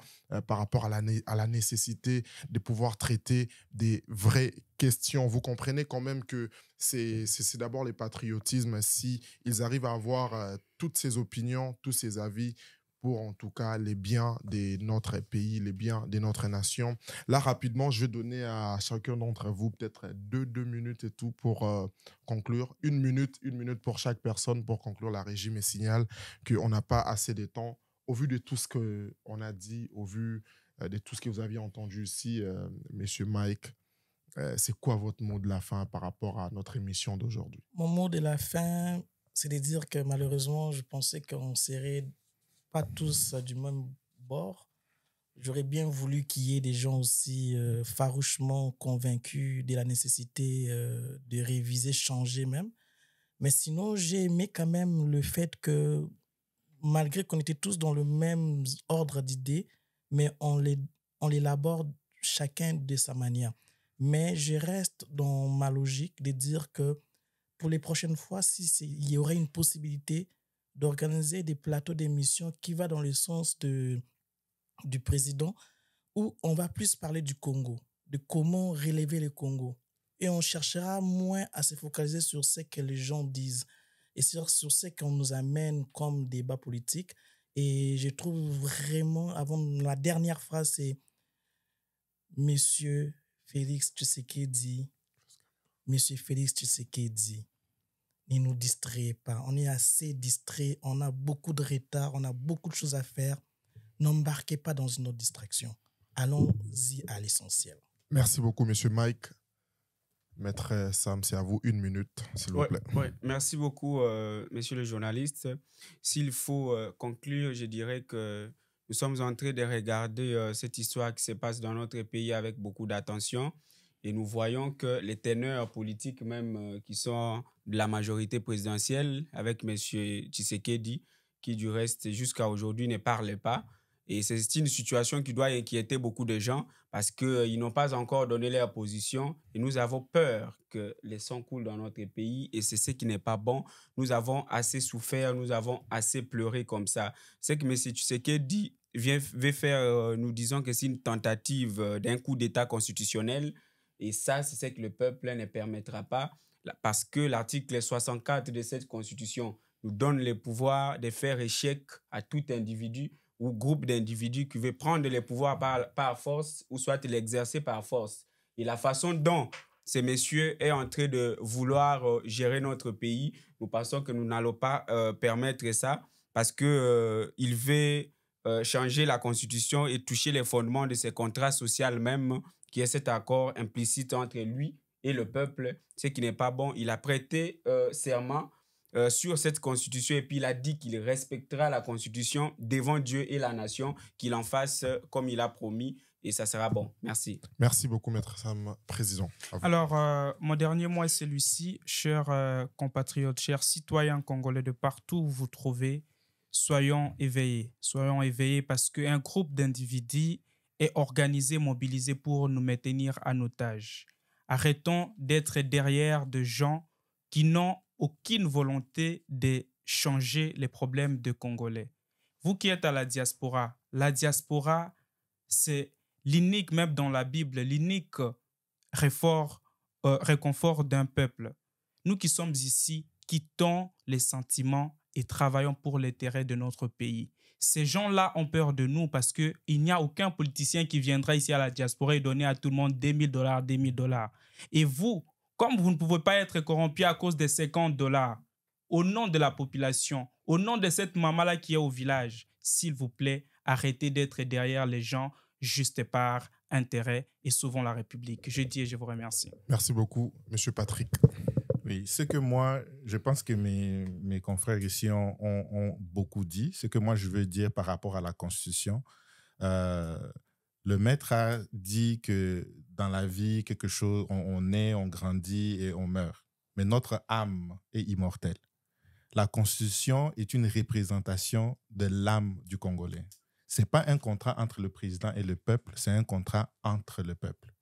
par rapport à la nécessité de pouvoir traiter des vraies questions. Vous comprenez quand même que c'est d'abord le patriotisme. Si ils arrivent à avoir toutes ces opinions, tous ces avis, pour en tout cas les biens de notre pays, les biens de notre nation. Là, rapidement, je vais donner à chacun d'entre vous peut-être deux minutes et tout pour conclure. Une minute pour chaque personne pour conclure. La régie me signale qu'on n'a pas assez de temps. Au vu de tout ce qu'on a dit, au vu de tout ce que vous aviez entendu ici, Monsieur Mike, c'est quoi votre mot de la fin par rapport à notre émission d'aujourd'hui? Mon mot de la fin, c'est de dire que malheureusement, je pensais qu'on serait pas tous du même bord. J'aurais bien voulu qu'il y ait des gens aussi farouchement convaincus de la nécessité de réviser, changer même. Mais sinon, j'ai aimé quand même le fait que, malgré qu'on était tous dans le même ordre d'idées, mais on l'élabore chacun de sa manière. Mais je reste dans ma logique de dire que pour les prochaines fois, il y aurait une possibilité d'organiser des plateaux d'émissions qui va dans le sens du président, où on va plus parler du Congo, de comment relever le Congo. Et on cherchera moins à se focaliser sur ce que les gens disent et sur ce qu'on nous amène comme débat politique. Et je trouve vraiment, avant la dernière phrase, c'est Monsieur Félix Tshisekedi, ne nous distrayez pas. On est assez distrait, on a beaucoup de retard, on a beaucoup de choses à faire. N'embarquez pas dans une autre distraction. Allons-y à l'essentiel. Merci beaucoup, Monsieur Mike. Maître Sam, c'est à vous 1 minute, s'il vous plaît. Ouais. Merci beaucoup, messieurs les journalistes. S'il faut conclure, je dirais que nous sommes en train de regarder cette histoire qui se passe dans notre pays avec beaucoup d'attention. Et nous voyons que les teneurs politiques même qui sont de la majorité présidentielle, avec M. Tshisekedi, qui du reste jusqu'à aujourd'hui ne parle pas. Et c'est une situation qui doit inquiéter beaucoup de gens parce qu'ils n'ont pas encore donné leur position. Et nous avons peur que le sang coule dans notre pays et c'est ce qui n'est pas bon. Nous avons assez souffert, nous avons assez pleuré comme ça. C'est que M. Tshisekedi veut faire, nous disons que c'est une tentative d'un coup d'État constitutionnel. Et ça, c'est ce que le peuple ne permettra pas parce que l'article 64 de cette constitution nous donne le pouvoir de faire échec à tout individu ou groupe d'individus qui veut prendre le pouvoir par force ou soit l'exercer par force. Et la façon dont ces messieurs est en train de vouloir gérer notre pays, nous pensons que nous n'allons pas permettre ça parce qu'il veut changer la constitution et toucher les fondements de ce contrat social même qui est cet accord implicite entre lui et le peuple, ce qui n'est pas bon. Il a prêté serment sur cette constitution et puis il a dit qu'il respectera la constitution devant Dieu et la nation, qu'il en fasse comme il a promis et ça sera bon. Merci. Merci beaucoup, Maître Sam, Président. Alors, mon dernier mot est celui-ci. Chers compatriotes, chers citoyens congolais de partout où vous vous trouvez, soyons éveillés. Soyons éveillés parce qu'un groupe d'individus est organisé, mobilisé pour nous maintenir en otage. Arrêtons d'être derrière de gens qui n'ont aucune volonté de changer les problèmes des Congolais. Vous qui êtes à la diaspora, c'est l'unique, même dans la Bible, l'unique réconfort d'un peuple. Nous qui sommes ici, quittons les sentiments et travaillons pour l'intérêt de notre pays. Ces gens-là ont peur de nous parce qu'il n'y a aucun politicien qui viendra ici à la diaspora et donner à tout le monde $2 000. Et vous, comme vous ne pouvez pas être corrompu à cause des $50, au nom de la population, au nom de cette maman-là qui est au village, s'il vous plaît, arrêtez d'être derrière les gens juste par intérêt et sauvons la République. Je dis et je vous remercie. Merci beaucoup, Monsieur Patrick. Oui, ce que moi, je pense que mes confrères ici ont beaucoup dit. Ce que moi, je veux dire par rapport à la Constitution, le maître a dit que dans la vie, quelque chose, on naît, on grandit et on meurt. Mais notre âme est immortelle. La Constitution est une représentation de l'âme du Congolais. Ce n'est pas un contrat entre le président et le peuple, c'est un contrat entre le peuple.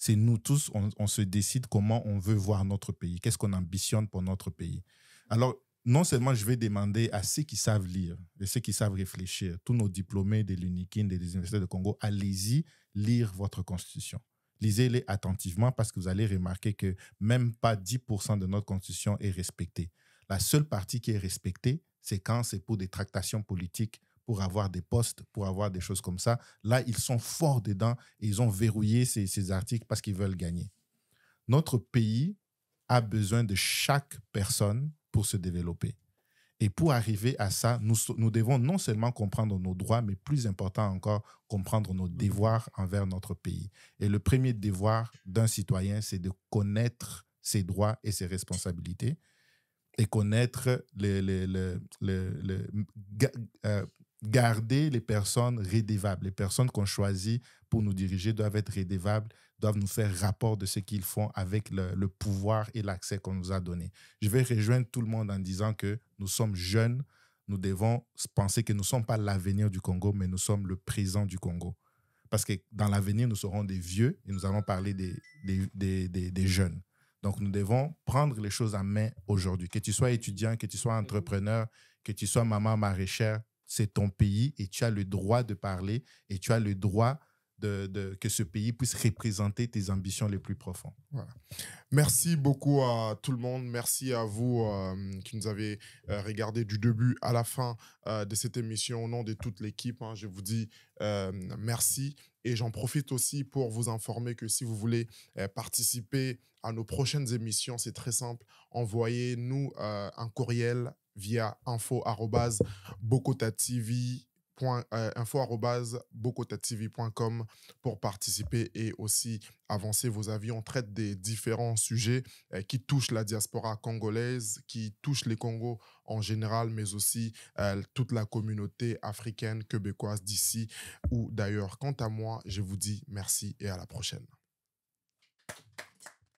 C'est nous tous, on se décide comment on veut voir notre pays, qu'est-ce qu'on ambitionne pour notre pays. Alors, non seulement je vais demander à ceux qui savent lire et ceux qui savent réfléchir, tous nos diplômés de l'UNIKIN, des universités de Congo, allez-y lire votre constitution. Lisez-les attentivement parce que vous allez remarquer que même pas 10% de notre constitution est respectée. La seule partie qui est respectée, c'est quand c'est pour des tractations politiques, pour avoir des postes, pour avoir des choses comme ça. Là, ils sont forts dedans et ils ont verrouillé ces articles parce qu'ils veulent gagner. Notre pays a besoin de chaque personne pour se développer. Et pour arriver à ça, nous devons non seulement comprendre nos droits, mais plus important encore, comprendre nos devoirs envers notre pays. Et le premier devoir d'un citoyen, c'est de connaître ses droits et ses responsabilités et connaître garder les personnes rédévables. Les personnes qu'on choisit pour nous diriger doivent être rédévables, doivent nous faire rapport de ce qu'ils font avec le pouvoir et l'accès qu'on nous a donné. Je vais rejoindre tout le monde en disant que nous sommes jeunes, nous devons penser que nous ne sommes pas l'avenir du Congo, mais nous sommes le présent du Congo. Parce que dans l'avenir, nous serons des vieux et nous allons parler des jeunes. Donc, nous devons prendre les choses en main aujourd'hui. Que tu sois étudiant, que tu sois entrepreneur, que tu sois maman maraîchère, c'est ton pays et tu as le droit de parler et tu as le droit que ce pays puisse représenter tes ambitions les plus profondes. Voilà. Merci beaucoup à tout le monde. Merci à vous qui nous avez regardé du début à la fin de cette émission. Au nom de toute l'équipe, je vous dis merci. Et j'en profite aussi pour vous informer que si vous voulez participer à nos prochaines émissions, c'est très simple. Envoyez-nous un courriel via info@bocotatv.com pour participer et aussi avancer vos avis. On traite des différents sujets qui touchent la diaspora congolaise, qui touchent les Congos en général, mais aussi toute la communauté africaine, québécoise d'ici ou d'ailleurs. Quant à moi, je vous dis merci et à la prochaine.